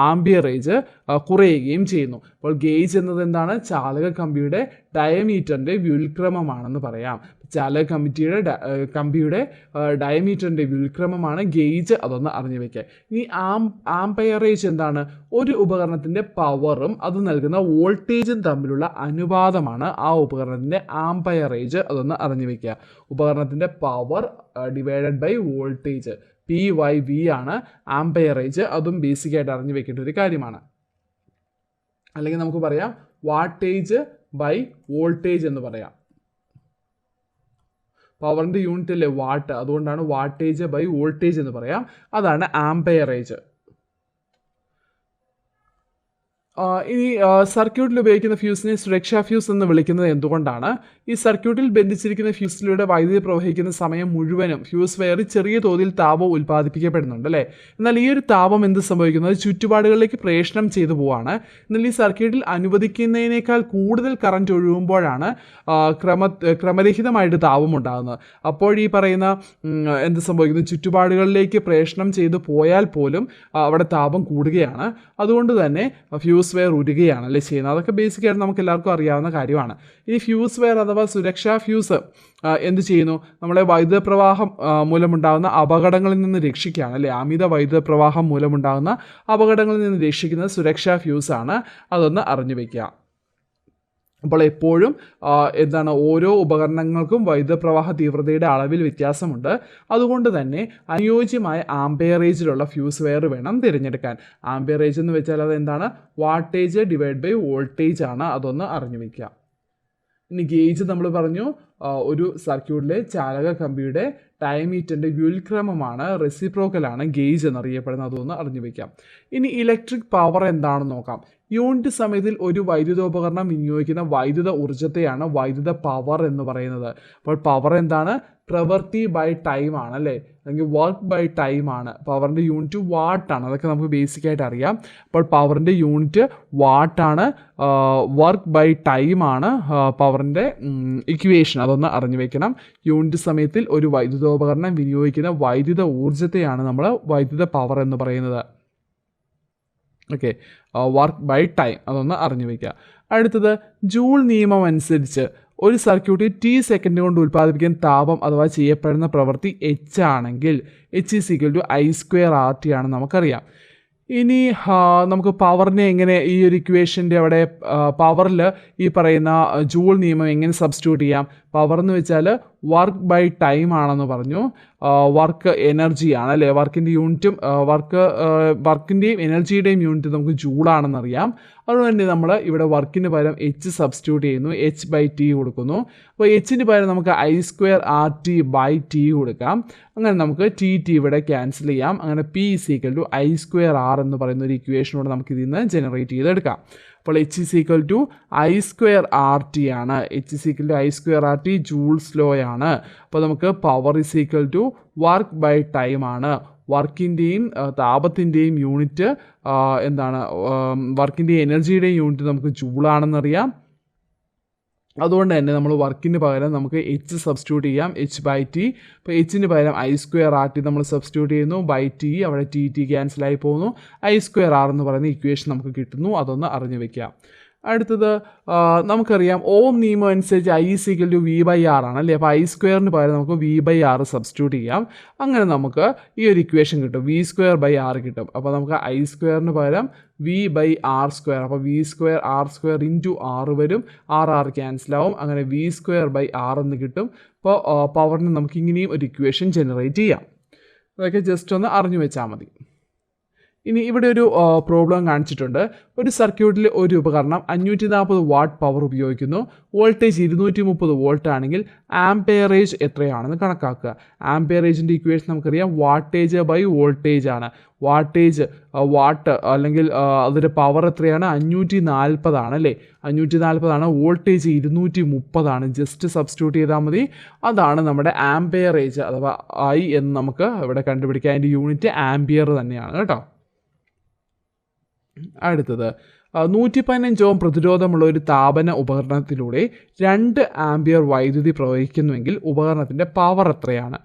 ആംബിയറേജ് കുറയുകയും ചെയ്യുന്നു. അപ്പോൾ ഗേജ് എന്നത് എന്താണ്? ചാലക കമ്പിയുടെ ഡയമീറ്ററിൻ്റെ വ്യുൽക്രമമാണെന്ന് പറയാം. ചാലക കമ്പിയുടെ ഡയമീറ്ററിൻ്റെ വ്യുൽക്രമമാണ് ഗേജ്. അതൊന്ന് അറിഞ്ഞു വയ്ക്കുക. ഇനി ആംപയറേജ് എന്താണ്? ഒരു ഉപകരണത്തിൻ്റെ പവറും അത് നൽകുന്ന വോൾട്ടേജും തമ്മിലുള്ള അനുപാതമാണ് ആ ഉപകരണത്തിൻ്റെ ആംപയറേജ്. അതൊന്ന് അറിഞ്ഞു വയ്ക്കുക. ഉപകരണത്തിൻ്റെ power divided by voltage PYV ആണ് ആംപയറേജ്. അതും ബേസിക്കായിട്ട് അറിഞ്ഞു വെക്കേണ്ട ഒരു കാര്യമാണ്. അല്ലെങ്കിൽ നമുക്ക് പറയാം വാട്ടേജ് ബൈ വോൾട്ടേജ് എന്ന് പറയാം. പവറിൻ്റെ യൂണിറ്റ് അല്ലേ വാട്ട്, അതുകൊണ്ടാണ് വാട്ടേജ് ബൈ വോൾട്ടേജ് എന്ന് പറയാം. അതാണ് ആംപയറേജ്. ഇനി സർക്യൂട്ടിൽ ഉപയോഗിക്കുന്ന ഫ്യൂസിനെ സുരക്ഷാ ഫ്യൂസ് എന്ന് വിളിക്കുന്നത് എന്തുകൊണ്ടാണ്? ഈ സർക്യൂട്ടിൽ ബന്ധിച്ചിരിക്കുന്ന ഫ്യൂസിലൂടെ വൈദ്യുതി പ്രവഹിക്കുന്ന സമയം മുഴുവനും ഫ്യൂസ് വയറിൽ ചെറിയ തോതിൽ താപം ഉൽപ്പാദിപ്പിക്കപ്പെടുന്നുണ്ട് അല്ലേ? എന്നാൽ ഈ ഒരു താപം എന്ത് സംഭവിക്കുന്നത് ചുറ്റുപാടുകളിലേക്ക് പ്രേഷണം ചെയ്തു പോവാണ്. എന്നാൽ ഈ സർക്യൂട്ടിൽ അനുവദിക്കുന്നതിനേക്കാൾ കൂടുതൽ കറണ്ട് ഒഴുകുമ്പോഴാണ് ക്രമരഹിതമായിട്ട് താപം ഉണ്ടാകുന്നത്. അപ്പോൾ ഈ പറയുന്ന എന്ത് സംഭവിക്കുന്നു, ചുറ്റുപാടുകളിലേക്ക് പ്രേഷണം ചെയ്തു പോയാൽ പോലും അവിടെ താപം കൂടുകയാണ്. അതുകൊണ്ട് തന്നെ ഫ്യൂസ് വെയർ ഉരുകയാണ് അല്ലേ ചെയ്യുന്നത്. അതൊക്കെ ബേസിക്കായിട്ട് നമുക്ക് എല്ലാവർക്കും അറിയാവുന്ന കാര്യമാണ്. ഈ ഫ്യൂസ് വെയർ അഥവാ സുരക്ഷാ ഫ്യൂസ് എന്ത് ചെയ്യുന്നു, നമ്മളെ വൈദ്യുത പ്രവാഹം മൂലമുണ്ടാകുന്ന അപകടങ്ങളിൽ നിന്ന് രക്ഷിക്കുകയാണ് അല്ലേ. അമിത വൈദ്യുത പ്രവാഹം മൂലമുണ്ടാകുന്ന അപകടങ്ങളിൽ നിന്ന് രക്ഷിക്കുന്നത് സുരക്ഷാ ഫ്യൂസാണ്. അതൊന്ന് അറിഞ്ഞു വയ്ക്കുക. അപ്പോൾ എപ്പോഴും എന്താണ്, ഓരോ ഉപകരണങ്ങൾക്കും വൈദ്യുത പ്രവാഹ തീവ്രതയുടെ അളവിൽ വ്യത്യാസമുണ്ട്. അതുകൊണ്ട് തന്നെ അനുയോജ്യമായ ആംപെയറേജിലുള്ള ഫ്യൂസ് വെയർ വേണം തിരഞ്ഞെടുക്കാൻ. ആംപെയറേജ് എന്ന് വെച്ചാൽ അത് എന്താണ്, വാട്ടേജ് ഡിവൈഡ് ബൈ വോൾട്ടേജ് ആണ്. അതൊന്ന് അറിഞ്ഞു വയ്ക്കുക. ഇനി ഗേജ് നമ്മൾ പറഞ്ഞു, ഒരു സർക്യൂട്ടിലെ ചാലക കമ്പിയുടെ ഡയമീറ്ററിൻ്റെ വ്യുൽക്രമമാണ്, റെസിപ്രോക്കലാണ് ഗേജ് എന്നറിയപ്പെടുന്നത്. അതൊന്ന് അറിഞ്ഞു വയ്ക്കാം. ഇനി ഇലക്ട്രിക് പവർ എന്താണെന്ന് നോക്കാം. യൂണിറ്റ് സമയത്തിൽ ഒരു വൈദ്യുതോപകരണം വിനിയോഗിക്കുന്ന വൈദ്യുത ഊർജ്ജത്തെയാണ് വൈദ്യുത പവർ എന്ന് പറയുന്നത്. അപ്പോൾ പവർ എന്താണ്, പ്രവൃത്തി ബൈ ടൈം ആണ് അല്ലേ, അല്ലെങ്കിൽ വർക്ക് ബൈ ടൈം ആണ്. പവറിൻ്റെ യൂണിറ്റ് വാട്ടാണ്. അതൊക്കെ നമുക്ക് ബേസിക്കായിട്ട് അറിയാം. അപ്പോൾ പവറിൻ്റെ യൂണിറ്റ് വാട്ടാണ്, വർക്ക് ബൈ ടൈം ആണ് പവറിൻ്റെ ഇക്വേഷൻ. അതൊന്ന് അറിഞ്ഞു വെക്കണം. യൂണിറ്റ് സമയത്തിൽ ഒരു വൈദ്യുതോപകരണം വിനിയോഗിക്കുന്ന വൈദ്യുത ഊർജ്ജത്തെയാണ് നമ്മൾ വൈദ്യുത പവർ എന്ന് പറയുന്നത്. ഓക്കെ, വർക്ക് ബൈ ടൈം അതൊന്ന് അറിഞ്ഞു വയ്ക്കുക. അടുത്തത് ജൂൾ നിയമം അനുസരിച്ച് ഒരു സർക്യൂട്ടിൽ ടി സെക്കൻഡ് കൊണ്ട് ഉൽപ്പാദിപ്പിക്കുന്ന താപം അഥവാ ചെയ്യപ്പെടുന്ന പ്രവൃത്തി എച്ച് ആണെങ്കിൽ H=I²RT ആണെന്ന് നമുക്കറിയാം. ഇനി നമുക്ക് പവറിനെ എങ്ങനെ ഈ ഒരു ഇക്വേഷൻ്റെ അവിടെ പവറിൽ ഈ പറയുന്ന ജൂൾ നിയമം എങ്ങനെ സബ്സ്റ്റിറ്റ്യൂട്ട് ചെയ്യാം? പവർ എന്ന് വെച്ചാൽ വർക്ക് ബൈ ടൈം ആണെന്ന് പറഞ്ഞു. വർക്ക് എനർജിയാണ് അല്ലേ, വർക്കിൻ്റെ യൂണിറ്റും വർക്കിൻ്റെയും എനർജിയുടെയും യൂണിറ്റ് നമുക്ക് ജൂളാണെന്നറിയാം. അതുകൊണ്ട് തന്നെ നമ്മൾ ഇവിടെ വർക്കിന് പകരം എച്ച് സബ്സ്റ്റിറ്റ്യൂട്ട് ചെയ്യുന്നു, H/T കൊടുക്കുന്നു. അപ്പോൾ എച്ചിന് പകരം നമുക്ക് I²RT/T കൊടുക്കാം. അങ്ങനെ നമുക്ക് ടി ഇവിടെ ക്യാൻസൽ ചെയ്യാം. അങ്ങനെ P=I²R എന്ന് പറയുന്ന ഒരു ഇക്വേഷനോട് നമുക്ക് ഇതിൽ നിന്ന് ജനറേറ്റ് ചെയ്തെടുക്കാം. അപ്പോൾ H=I²RT ആണ്. H=I²RT ജൂൾസ് ലോ ആണ്. അപ്പോൾ നമുക്ക് പവർ വർക്ക് ബൈ ടൈം ആണ്. വർക്കിൻ്റെയും താപത്തിൻ്റെയും യൂണിറ്റ് എന്താണ്, വർക്കിൻ്റെയും എനർജിയുടെയും യൂണിറ്റ് നമുക്ക് ജൂളാണെന്നറിയാം. അതുകൊണ്ട് തന്നെ നമ്മൾ വർക്കിന് പകരം നമുക്ക് എച്ച് സബ്സ്റ്റിറ്റ്യൂട്ട് ചെയ്യാം, H/T. ഇപ്പോൾ എച്ചിന് പകരം I²RT നമ്മൾ സബ്സ്റ്റിറ്റ്യൂട്ട് ചെയ്യുന്നു, ബൈ ടി അവിടെ ടി ക്യാൻസലായി പോകുന്നു. I²R എന്ന് പറയുന്ന ഇക്വേഷൻ നമുക്ക് കിട്ടുന്നു. അതൊന്ന് അറിഞ്ഞു വയ്ക്കാം. അടുത്തത് നമുക്കറിയാം ഓം നിയമം അനുസരിച്ച് I=V/R ആണ് അല്ലേ. അപ്പോൾ I² പകരം നമുക്ക് V/R സബ്സ്റ്റിറ്റ്യൂട്ട് ചെയ്യാം. അങ്ങനെ നമുക്ക് ഈ ഒരു ഇക്വേഷൻ കിട്ടും, V²/R കിട്ടും. അപ്പോൾ നമുക്ക് I² പകരം V/R². അപ്പോൾ V²R² ഇൻറ്റു R വരും, R ക്യാൻസലാവും. അങ്ങനെ V²/R എന്ന് കിട്ടും. അപ്പോൾ പവറിന് നമുക്ക് ഇങ്ങനെയും ഒരു ഇക്വേഷൻ ജനറേറ്റ് ചെയ്യാം. അതൊക്കെ ജസ്റ്റ് ഒന്ന് അറിഞ്ഞു വെച്ചാൽ മതി. ഇനി ഇവിടെ ഒരു പ്രോബ്ലം കാണിച്ചിട്ടുണ്ട്. ഒരു സർക്യൂട്ടിൽ ഒരു ഉപകരണം 540 വാട്ട് പവർ ഉപയോഗിക്കുന്നു. വോൾട്ടേജ് 230 വോൾട്ട് ആണെങ്കിൽ ആംപെയറേജ് എത്രയാണെന്ന് കണക്കാക്കുക. ആംപെയറേജിൻ്റെ ഇക്വേഷൻ നമുക്കറിയാം, വാട്ടേജ് ബൈ വോൾട്ടേജ് ആണ്. വാട്ടേജ് വാട്ട് അല്ലെങ്കിൽ അതിൻ്റെ പവർ എത്രയാണ്, 540 ആണ് അല്ലേ. 540 ആണ്. വോൾട്ടേജ് 230 ആണ്. ജസ്റ്റ് സബ്സ്റ്റിറ്റ്യൂട്ട് ചെയ്താൽ മതി. അതാണ് നമ്മുടെ ആംപെയറേജ് അഥവാ I എന്ന് നമുക്ക് ഇവിടെ കണ്ടുപിടിക്കാം. അതിൻ്റെ യൂണിറ്റ് ആംപിയർ തന്നെയാണ് കേട്ടോ. അടുത്തത് 115 ഓം പ്രതിരോധമുള്ള ഒരു താപന ഉപകരണത്തിലൂടെ 2 ആംപിയർ വൈദ്യുതി പ്രവഹിക്കുന്നുവെങ്കിൽ ഉപകരണത്തിൻ്റെ പവർ എത്രയാണ്?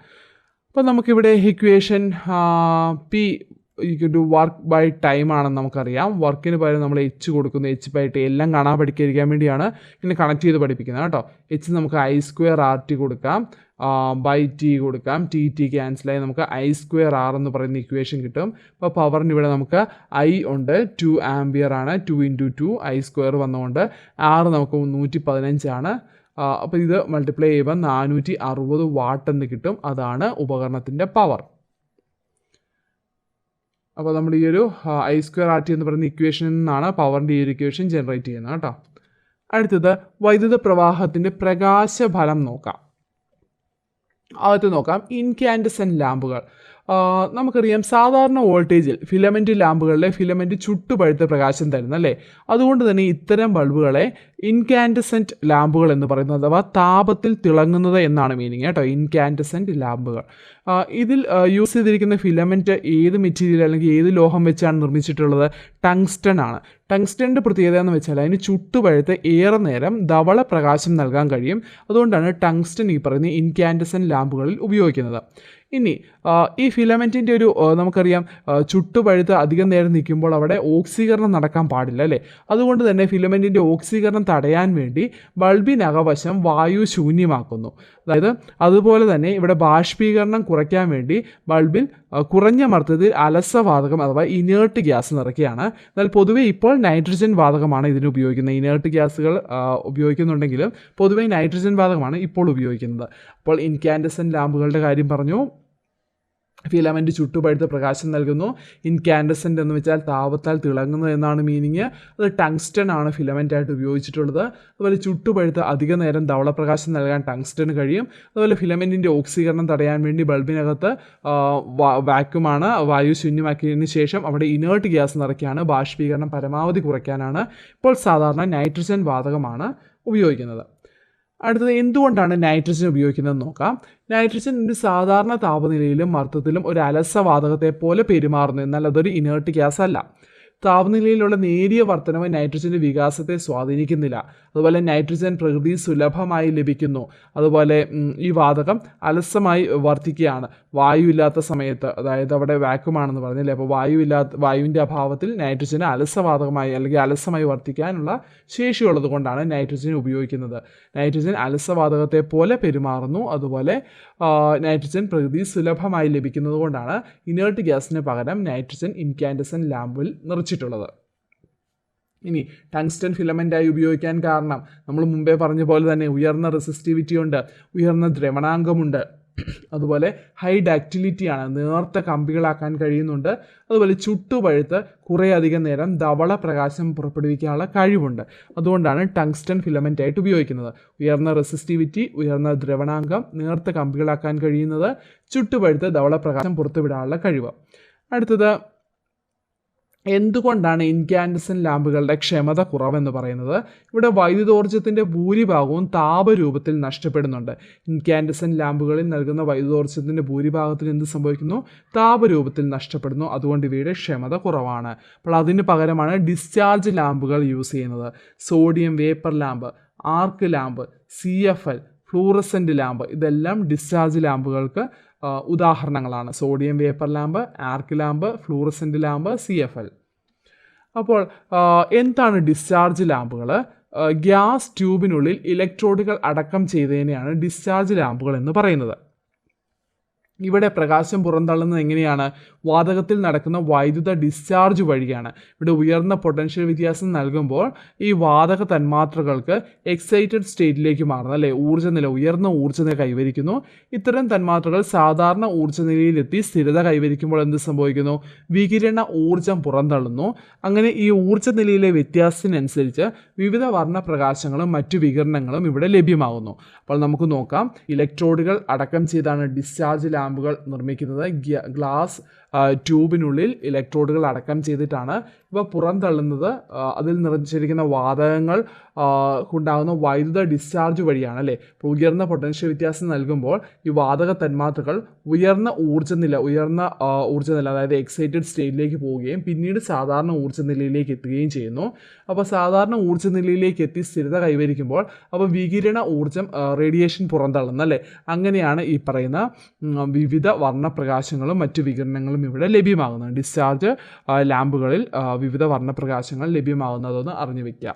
അപ്പോൾ നമുക്കിവിടെ equation P work by time ആണെന്ന് നമുക്കറിയാം. വർക്കിന് പകരം നമ്മൾ എച്ച് കൊടുക്കുന്നു, H/T. എല്ലാം കാണാൻ പഠിക്കാതിരിക്കാൻ വേണ്ടിയാണ് ഇങ്ങനെ കണക്ട് ചെയ്ത് പഠിപ്പിക്കുന്നത് കേട്ടോ. എച്ച് നമുക്ക് I²RT കൊടുക്കാം, ബൈ ടി കൊടുക്കാം. ടി ക്യാൻസലായി നമുക്ക് I²R എന്ന് പറയുന്ന ഇക്വേഷൻ കിട്ടും. അപ്പോൾ പവറിന് ഇവിടെ നമുക്ക് I ഉണ്ട്, 2 ആംപിയർ ആണ്. 2 × 2 I² വന്നുകൊണ്ട് R നമുക്ക് 115 ആണ്. അപ്പോൾ ഇത് മൾട്ടിപ്ലൈ ചെയ്യുമ്പോൾ 460 വാട്ട് എന്ന് കിട്ടും. അതാണ് ഉപകരണത്തിൻ്റെ പവർ. അപ്പോൾ നമ്മൾ ഈ ഒരു I²RT എന്ന് പറയുന്ന ഇക്വേഷനിൽ നിന്നാണ് പവറിൻ്റെ ഈ ഒരു ഇക്വേഷൻ ജനറേറ്റ് ചെയ്യുന്നത് കേട്ടോ. അടുത്തത് വൈദ്യുത പ്രവാഹത്തിൻ്റെ പ്രകാശഫലം നോക്കാം. ആദ്യത്തെ നോക്കാം, ഇൻകാൻഡസെൻ്റ് ലാമ്പുകൾ. നമുക്കറിയാം സാധാരണ വോൾട്ടേജിൽ ഫിലമെൻറ്റ് ലാമ്പുകളിലെ ഫിലമെൻറ്റ് ചുട്ടുപഴുത്ത പ്രകാശം തരുന്നു അല്ലേ. അതുകൊണ്ട് തന്നെ ഇത്തരം ബൾബുകളെ ഇൻകാൻഡസെൻറ്റ് ലാമ്പുകൾ എന്ന് പറയുന്നത്, അഥവാ താപത്തിൽ തിളങ്ങുന്നത് എന്നാണ് മീനിങ് കേട്ടോ. ഇൻകാൻഡസെൻറ്റ് ലാമ്പുകൾ. ഇതിൽ യൂസ് ചെയ്തിരിക്കുന്ന ഫിലമെൻറ്റ് ഏത് മെറ്റീരിയൽ അല്ലെങ്കിൽ ഏത് ലോഹം വെച്ചാണ് നിർമ്മിച്ചിട്ടുള്ളത്? ടങ്സ്റ്റൺ ആണ്. ടങ്സ്റ്റൻ്റെ പ്രത്യേകത എന്ന് വെച്ചാൽ അതിന് ചുട്ടുപഴുത്ത് ഏറെ നേരം ധവള പ്രകാശം നൽകാൻ കഴിയും. അതുകൊണ്ടാണ് ടങ്സ്റ്റൺ ഈ പറയുന്ന ഇൻകാൻഡസെൻറ്റ് ലാമ്പുകളിൽ ഉപയോഗിക്കുന്നത്. ഇനി ഈ ഫിലമെൻറ്റിൻ്റെ ഒരു നമുക്കറിയാം ചുട്ടുപഴുത്ത് അധികം നേരം നിൽക്കുമ്പോൾ അവിടെ ഓക്സീകരണം നടക്കാൻ പാടില്ല അല്ലേ. അതുകൊണ്ട് തന്നെ ഫിലമെൻറ്റിൻ്റെ ഓക്സീകരണം തടയാൻ വേണ്ടി ബൾബിനകവശം വായു ശൂന്യമാക്കുന്നു. അതായത് അതുപോലെ തന്നെ ഇവിടെ ബാഷ്പീകരണം കുറയ്ക്കാൻ വേണ്ടി ബൾബിൽ കുറഞ്ഞ മർദ്ദത്തിൽ അലസവാതകം അഥവാ ഇനേർട്ട് ഗ്യാസ് നിറയ്ക്കുകയാണ്. എന്നാൽ പൊതുവേ ഇപ്പോൾ നൈട്രജൻ വാതകമാണ് ഇതിന് ഉപയോഗിക്കുന്നത്. ഇനേർട്ട് ഗ്യാസുകൾ ഉപയോഗിക്കുന്നുണ്ടെങ്കിലും പൊതുവേ നൈട്രജൻ വാതകമാണ് ഇപ്പോൾ ഉപയോഗിക്കുന്നത്. അപ്പോൾ ഇൻകാൻഡസെൻറ്റ് ലാമ്പുകളുടെ കാര്യം പറഞ്ഞു. ഫിലമെൻറ്റ് ചുട്ടുപഴുത്ത പ്രകാശം നൽകുന്നു. ഇൻകാൻഡസെൻ്റ് എന്ന് വെച്ചാൽ താപത്താൽ തിളങ്ങുന്നത് എന്നാണ് മീനിങ്. അത് ടങ്സ്റ്റൺ ആണ് ഫിലമെൻ്റായിട്ട് ഉപയോഗിച്ചിട്ടുള്ളത്. അതുപോലെ ചുട്ടുപഴുത്ത് അധിക നേരം ധവളപ്രകാശം നൽകാൻ ടങ്സ്റ്റന് കഴിയും. അതുപോലെ ഫിലമെൻറ്റിൻ്റെ ഓക്സീകരണം തടയാൻ വേണ്ടി ബൾബിനകത്ത് വാക്യൂമാണ്. വായു ശൂന്യമാക്കിയതിന് ശേഷം അവിടെ ഇനേർട്ട് ഗ്യാസ് നിറയ്ക്കുകയാണ്. ബാഷ്പീകരണം പരമാവധി കുറയ്ക്കാനാണ് ഇപ്പോൾ സാധാരണ നൈട്രജൻ വാതകമാണ് ഉപയോഗിക്കുന്നത്. അടുത്തത് എന്തുകൊണ്ടാണ് നൈട്രജൻ ഉപയോഗിക്കുന്നതെന്ന് നോക്കാം. നൈട്രജൻ ഒരു സാധാരണ താപനിലയിലും മർദ്ദത്തിലും ഒരു അലസവാതകത്തെ പോലെ പെരുമാറുന്നു. എന്നാൽ അതൊരു ഇനേർട്ട് ഗ്യാസ് അല്ല. താപനിലയിലുള്ള നേരിയ വർധനവ് നൈട്രജൻ്റെ വികാസത്തെ സ്വാധീനിക്കുന്നില്ല. അതുപോലെ നൈട്രജൻ പ്രകൃതി സുലഭമായി ലഭിക്കുന്നു. അതുപോലെ ഈ വാതകം അലസമായി വർദ്ധിക്കുകയാണ് വായു ഇല്ലാത്ത സമയത്ത്. അതായത് അവിടെ വാക്യൂമാണെന്ന് പറഞ്ഞില്ലേ. അപ്പോൾ വായുവിൻ്റെ അഭാവത്തിൽ നൈട്രജന് അലസവാതകമായി അല്ലെങ്കിൽ അലസമായി വർദ്ധിക്കാനുള്ള ശേഷിയുള്ളത് കൊണ്ടാണ് നൈട്രജൻ ഉപയോഗിക്കുന്നത്. നൈട്രജൻ അലസവാതകത്തെ പോലെ പെരുമാറുന്നു. അതുപോലെ നൈട്രജൻ പ്രകൃതി സുലഭമായി ലഭിക്കുന്നത് കൊണ്ടാണ് ഇനേർട്ട് ഗ്യാസിന് പകരം നൈട്രജൻ ഇൻകാൻഡസെൻറ്റ് ലാമ്പിൽ നിറച്ചിട്ടുള്ളത്. ഇനി ടങ്സ്റ്റൺ ഫിലമെൻ്റായി ഉപയോഗിക്കാൻ കാരണം നമ്മൾ മുമ്പേ പറഞ്ഞ പോലെ തന്നെ ഉയർന്ന റെസിസ്റ്റിവിറ്റി ഉണ്ട്, ഉയർന്ന ദ്രവണാങ്കമുണ്ട്, അതുപോലെ ഹൈ ഡക്റ്റിലിറ്റിയാണ്, നേർത്ത കമ്പികളാക്കാൻ കഴിയുന്നുണ്ട്. അതുപോലെ ചുട്ടുപഴുത്ത് കുറേയധികം നേരം ധവള പ്രകാശം പുറപ്പെടുവിക്കാനുള്ള കഴിവുണ്ട്. അതുകൊണ്ടാണ് ടങ്സ്റ്റൺ ഫിലമെൻ്റായിട്ട് ഉപയോഗിക്കുന്നത്. ഉയർന്ന റെസിസ്റ്റിവിറ്റി, ഉയർന്ന ദ്രവണാങ്കം, നേർത്ത കമ്പികളാക്കാൻ കഴിയുന്നത്, ചുട്ടുപഴുത്ത് ധവള പ്രകാശം പുറത്തുവിടാനുള്ള കഴിവ്. അടുത്തത് എന്തുകൊണ്ടാണ് ഇൻകാൻഡസെൻറ്റ് ലാമ്പുകളുടെ ക്ഷമത കുറവെന്ന് പറയുന്നത്? ഇവിടെ വൈദ്യുതോർജ്ജത്തിൻ്റെ ഭൂരിഭാഗവും താപരൂപത്തിൽ നഷ്ടപ്പെടുന്നുണ്ട്. ഇൻകാൻഡസെൻറ്റ് ലാമ്പുകളിൽ നൽകുന്ന വൈദ്യുതോർജ്ജത്തിൻ്റെ ഭൂരിഭാഗത്തിന് എന്ത് സംഭവിക്കുന്നു? താപരൂപത്തിൽ നഷ്ടപ്പെടുന്നു. അതുകൊണ്ട് ഇവയുടെ ക്ഷമത കുറവാണ്. അപ്പോൾ അതിന് പകരമാണ് ഡിസ്ചാർജ് ലാമ്പുകൾ യൂസ് ചെയ്യുന്നത്. സോഡിയം വേപ്പർ ലാമ്പ്, ആർക്ക് ലാമ്പ്, CFL, ഫ്ലൂറസെൻ്റ് ലാമ്പ്, ഇതെല്ലാം ഡിസ്ചാർജ് ലാമ്പുകൾക്ക് ഉദാഹരണങ്ങളാണ്. സോഡിയം വേപ്പർ ലാമ്പ്, ആർക്ക് ലാമ്പ്, ഫ്ലൂറസെൻ്റ് ലാമ്പ്, CFL. അപ്പോൾ എന്താണ് ഡിസ്ചാർജ് ലാമ്പുകൾ? ഗ്യാസ് ട്യൂബിനുള്ളിൽ ഇലക്ട്രോഡുകൾ അടക്കം ചെയ്തതിനെയാണ് ഡിസ്ചാർജ് ലാമ്പുകൾ എന്ന് പറയുന്നത്. ഇവിടെ പ്രകാശം പുറന്തള്ളുന്നത് എങ്ങനെയാണ്? വാതകത്തിൽ നടക്കുന്ന വൈദ്യുത ഡിസ്ചാർജ് വഴിയാണ്. ഇവിടെ ഉയർന്ന പൊട്ടൻഷ്യൽ വ്യത്യാസം നൽകുമ്പോൾ ഈ വാതക തന്മാത്രകൾക്ക് എക്സൈറ്റഡ് സ്റ്റേറ്റിലേക്ക് മാറുന്നു അല്ലേ. ഉയർന്ന ഊർജ്ജനില കൈവരിക്കുന്നു. ഇത്തരം തന്മാത്രകൾ സാധാരണ ഊർജ്ജനിലയിലെത്തി സ്ഥിരത കൈവരിക്കുമ്പോൾ എന്ത് സംഭവിക്കുന്നു? വികിരണ ഊർജ്ജം പുറന്തള്ളുന്നു. അങ്ങനെ ഈ ഊർജ്ജനിലയിലെ വ്യത്യാസത്തിനനുസരിച്ച് വിവിധ വർണ്ണപ്രകാശങ്ങളും മറ്റു വികിരണങ്ങളും ഇവിടെ ലഭ്യമാകുന്നു. അപ്പോൾ നമുക്ക് നോക്കാം. ഇലക്ട്രോഡുകൾ അടക്കം ചെയ്താണ് ഡിസ്ചാർജ് ലാമ്പുകൾ നിർമ്മിക്കുന്നത്. ഗ്ലാസ് ട്യൂബിനുള്ളിൽ ഇലക്ട്രോഡുകൾ അടക്കം ചെയ്തിട്ടാണ് ഇവ പുറന്തള്ളുന്നത്. അതിൽ നിറച്ചിരിക്കുന്ന വാതകങ്ങൾ ഉണ്ടാകുന്ന വൈദ്യുത ഡിസ്ചാർജ് വഴിയാണ് അല്ലേ. ഇപ്പോൾ ഉയർന്ന പൊട്ടൻഷ്യൽ വ്യത്യാസം നൽകുമ്പോൾ ഈ വാതക തന്മാത്രകൾ ഉയർന്ന ഊർജ്ജനില അതായത് എക്സൈറ്റഡ് സ്റ്റേറ്റിലേക്ക് പോവുകയും പിന്നീട് സാധാരണ ഊർജ്ജനിലയിലേക്ക് എത്തുകയും ചെയ്യുന്നു. അപ്പോൾ സാധാരണ ഊർജ്ജനിലയിലേക്ക് എത്തി സ്ഥിരത കൈവരിക്കുമ്പോൾ അപ്പോൾ വികിരണ ഊർജ്ജം റേഡിയേഷൻ പുറന്തള്ളുന്നു അല്ലേ. അങ്ങനെയാണ് ഈ പറയുന്ന വിവിധ വർണ്ണപ്രകാശങ്ങളും മറ്റു വികിരണങ്ങളും ഇവിടെ ലഭ്യമാകുന്നത്. ഡിസ്ചാർജ് ലാമ്പുകളിൽ വിവിധ വർണ്ണപ്രകാശങ്ങൾ ലഭ്യമാകുന്നതെന്ന് അറിഞ്ഞു വയ്ക്കുക.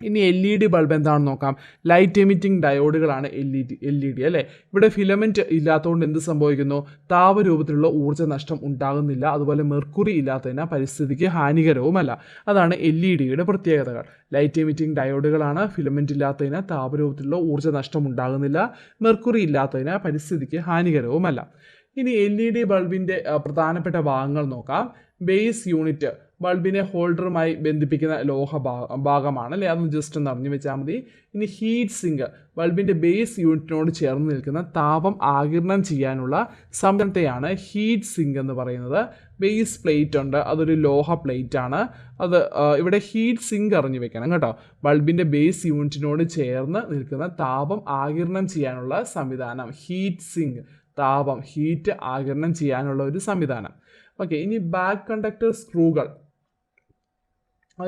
ഇനി LED ബൾബ് എന്താണെന്ന് നോക്കാം. ലൈറ്റ് എമിറ്റിംഗ് ഡയോഡുകളാണ് LED അല്ലേ. ഇവിടെ ഫിലമെൻറ്റ് ഇല്ലാത്തതുകൊണ്ട് എന്ത് സംഭവിക്കുന്നു? താപരൂപത്തിലുള്ള ഊർജ്ജ നഷ്ടം ഉണ്ടാകുന്നില്ല. അതുപോലെ മെർക്കുറി ഇല്ലാത്തതിനാൽ പരിസ്ഥിതിക്ക് ഹാനികരവുമല്ല. അതാണ് LEDയുടെ പ്രത്യേകതകൾ. Light emitting ഡയോഡുകളാണ്. ഫിലമെൻറ്റ് ഇല്ലാത്തതിനാൽ താപരൂപത്തിലുള്ള ഊർജ്ജ നഷ്ടം ഉണ്ടാകുന്നില്ല. മെർക്കുറി ഇല്ലാത്തതിനാൽ പരിസ്ഥിതിക്ക് ഹാനികരവുമല്ല. ഇനി LED ബൾബിൻ്റെ പ്രധാനപ്പെട്ട ഭാഗങ്ങൾ നോക്കാം. ബേസ് യൂണിറ്റ് ബൾബിനെ ഹോൾഡറുമായി ബന്ധിപ്പിക്കുന്ന ഭാഗമാണ് അല്ലേ, അതൊന്ന് ജസ്റ്റ് ഒന്ന് അറിഞ്ഞു വെച്ചാൽ മതി. ഇനി ഹീറ്റ് സിങ്ക്, ബൾബിൻ്റെ ബേസ് യൂണിറ്റിനോട് ചേർന്ന് നിൽക്കുന്ന താപം ആഗിരണം ചെയ്യാനുള്ള സംവിധാനത്തെയാണ് ഹീറ്റ് സിങ്ക് എന്ന് പറയുന്നത്. ബേസ് പ്ലേറ്റ് ഉണ്ട്, അതൊരു ലോഹ പ്ലേറ്റ് ആണ്. അത് ഇവിടെ ഹീറ്റ് സിങ്ക് അറിഞ്ഞു വെക്കണം കേട്ടോ. ബൾബിൻ്റെ ബേസ് യൂണിറ്റിനോട് ചേർന്ന് നിൽക്കുന്ന താപം ആഗിരണം ചെയ്യാനുള്ള സംവിധാനം ഹീറ്റ് സിങ്ക്, താപം ഹീറ്റ് ആഗിരണം ചെയ്യാനുള്ള ഒരു സംവിധാനം. ഓക്കെ, ഇനി ബാക്ക് കണ്ടക്ടർ സ്ക്രൂകൾ,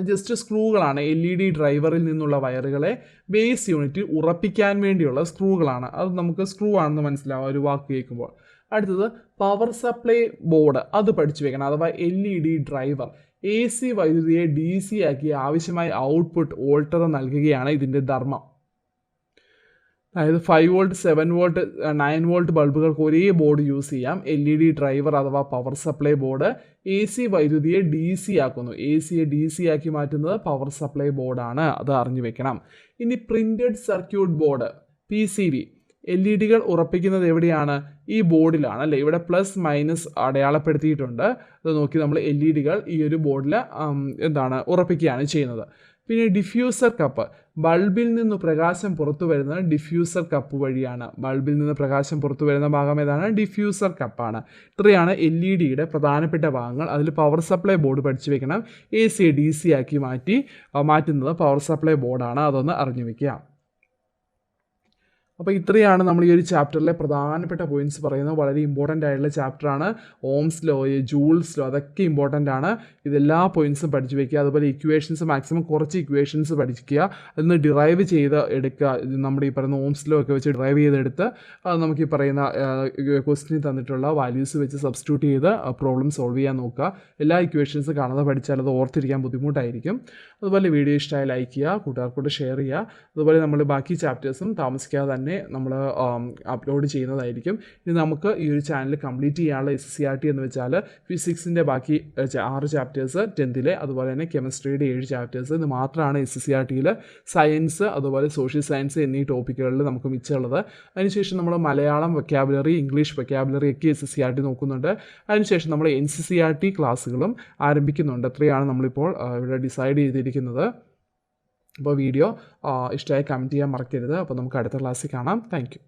ജസ്റ്റ് സ്ക്രൂകളാണ്. LED ഡ്രൈവറിൽ നിന്നുള്ള വയറുകളെ ബേസ് യൂണിറ്റിൽ ഉറപ്പിക്കാൻ വേണ്ടിയുള്ള സ്ക്രൂകളാണ്. അത് നമുക്ക് സ്ക്രൂ ആണെന്ന് മനസ്സിലാവും ഒരു വാക്ക് കേൾക്കുമ്പോൾ. അടുത്തത് പവർ സപ്ലൈ ബോർഡ്, അത് പഠിച്ചു വെക്കണം. അഥവാ LED ഡ്രൈവർ AC വൈദ്യുതിയെ DC ആക്കി ആവശ്യമായ ഔട്ട്പുട്ട് വോൾട്ടർ നൽകുകയാണ് ഇതിൻ്റെ ധർമ്മം. അതായത് 5 വോൾട്ട് 7 വോൾട്ട് 9 വോൾട്ട് ബൾബുകൾക്ക് ഒരേ ബോർഡ് യൂസ് ചെയ്യാം. LED ഡ്രൈവർ അഥവാ പവർ സപ്ലൈ ബോർഡ് AC വൈദ്യുതിയെ DC ആക്കുന്നു. ACയെ DC ആക്കി മാറ്റുന്നത് പവർ സപ്ലൈ ബോർഡാണ്, അത് അറിഞ്ഞു വെക്കണം. ഇനി പ്രിൻറ്റഡ് സർക്യൂട്ട് ബോർഡ് PCB, LED-കൾ ഉറപ്പിക്കുന്നത് എവിടെയാണ്? ഈ ബോർഡിലാണ് അല്ലേ. ഇവിടെ പ്ലസ് മൈനസ് അടയാളപ്പെടുത്തിയിട്ടുണ്ട്. അത് നോക്കി നമ്മൾ LED-കൾ ഈ ഒരു ബോർഡിൽ ഉറപ്പിക്കുകയാണ് ചെയ്യുന്നത്. പിന്നെ ഡിഫ്യൂസർ കപ്പ്, ബൾബിൽ നിന്ന് പ്രകാശം പുറത്തു വരുന്നത് ഡിഫ്യൂസർ കപ്പ് വഴിയാണ്. ബൾബിൽ നിന്ന് പ്രകാശം പുറത്തു വരുന്ന ഭാഗം ഏതാണ്? ഡിഫ്യൂസർ കപ്പാണ്. ഇത്രയാണ് LED-യുടെ പ്രധാനപ്പെട്ട ഭാഗങ്ങൾ. അതിൽ പവർ സപ്ലൈ ബോർഡ് പഠിച്ചു വെക്കണം. AC DC ആക്കി മാറ്റുന്നത് പവർ സപ്ലൈ ബോർഡാണ്, അതൊന്ന് അറിഞ്ഞു വെക്കുക. അപ്പോൾ ഇത്രയാണ് നമ്മൾ ഈ ഒരു ചാപ്റ്ററിലെ പ്രധാനപ്പെട്ട പോയിന്റ്സ് പറയുന്നത്. വളരെ ഇമ്പോർട്ടൻ്റ് ആയിട്ടുള്ള ചാപ്റ്ററാണ്. ഓംസ് ലോ, ജൂൾസ് ലോ, അതൊക്കെ ഇമ്പോർട്ടൻ്റ് ആണ്. ഇതെല്ലാ പോയിന്റ്സും പഠിച്ചു വയ്ക്കുക. അതുപോലെ ഇക്വേഷൻസ് മാക്സിമം കുറച്ച് ഇക്വേഷൻസ് പഠിക്കുക, അതിന് ഡിറൈവ് ചെയ്ത് എടുക്കുക. നമ്മുടെ ഈ പറയുന്ന ഓംസ് ലോ ഒക്കെ വെച്ച് ഡിറൈവ് ചെയ്തെടുത്ത് അത് നമുക്ക് ഈ പറയുന്ന ക്വസ്റ്റിന് തന്നിട്ടുള്ള വാല്യൂസ് വെച്ച് സബ്സ്റ്റിറ്റ്യൂട്ട് ചെയ്ത് പ്രോബ്ലം സോൾവ് ചെയ്യാൻ നോക്കുക. എല്ലാ ഇക്വേഷൻസ് കാണാതെ പഠിച്ചാൽ അത് ഓർത്തിരിക്കാൻ ബുദ്ധിമുട്ടായിരിക്കും. അതുപോലെ വീഡിയോ ഇഷ്ടമായി ലൈക്ക് ചെയ്യുക, കൂട്ടുകാർക്കൂടെ ഷെയർ ചെയ്യുക. അതുപോലെ നമ്മൾ ബാക്കി ചാപ്റ്റേഴ്സും താമസിക്കാതെ തന്നെ നമ്മൾ അപ്ലോഡ് ചെയ്യുന്നതായിരിക്കും. ഇനി നമുക്ക് ഈ ഒരു ചാനൽ കംപ്ലീറ്റ് ചെയ്യാനുള്ള SCRT എന്ന് വെച്ചാൽ ഫിസിക്സിൻ്റെ ബാക്കി 6 ചാപ്റ്റേഴ്സ് 10th, അതുപോലെ തന്നെ കെമിസ്ട്രിയുടെ 7 ചാപ്റ്റേഴ്സ്. ഇത് മാത്രമാണ് SCRTയിൽ. സയൻസ് അതുപോലെ സോഷ്യൽ സയൻസ് എന്നീ ടോപ്പിക്കുകളിൽ നമുക്ക് മിച്ചമുള്ളത്. അതിനുശേഷം നമ്മൾ മലയാളം വൊക്കാബുലറി, ഇംഗ്ലീഷ് വൊക്കാബുലറി ഒക്കെ SCRT നോക്കുന്നുണ്ട്. അതിനുശേഷം നമ്മൾ NCCRT ക്ലാസ്സുകളും ആരംഭിക്കുന്നുണ്ട്. അത്രയാണ് നമ്മളിപ്പോൾ ഇവിടെ ഡിസൈഡ് ചെയ്തിരിക്കുന്നത്. അപ്പോൾ വീഡിയോ ഇഷ്ടമായി കമൻറ്റ് ചെയ്യാൻ മറക്കരുത്. അപ്പോൾ നമുക്ക് അടുത്ത ക്ലാസ്സിൽ കാണാം. Thank you.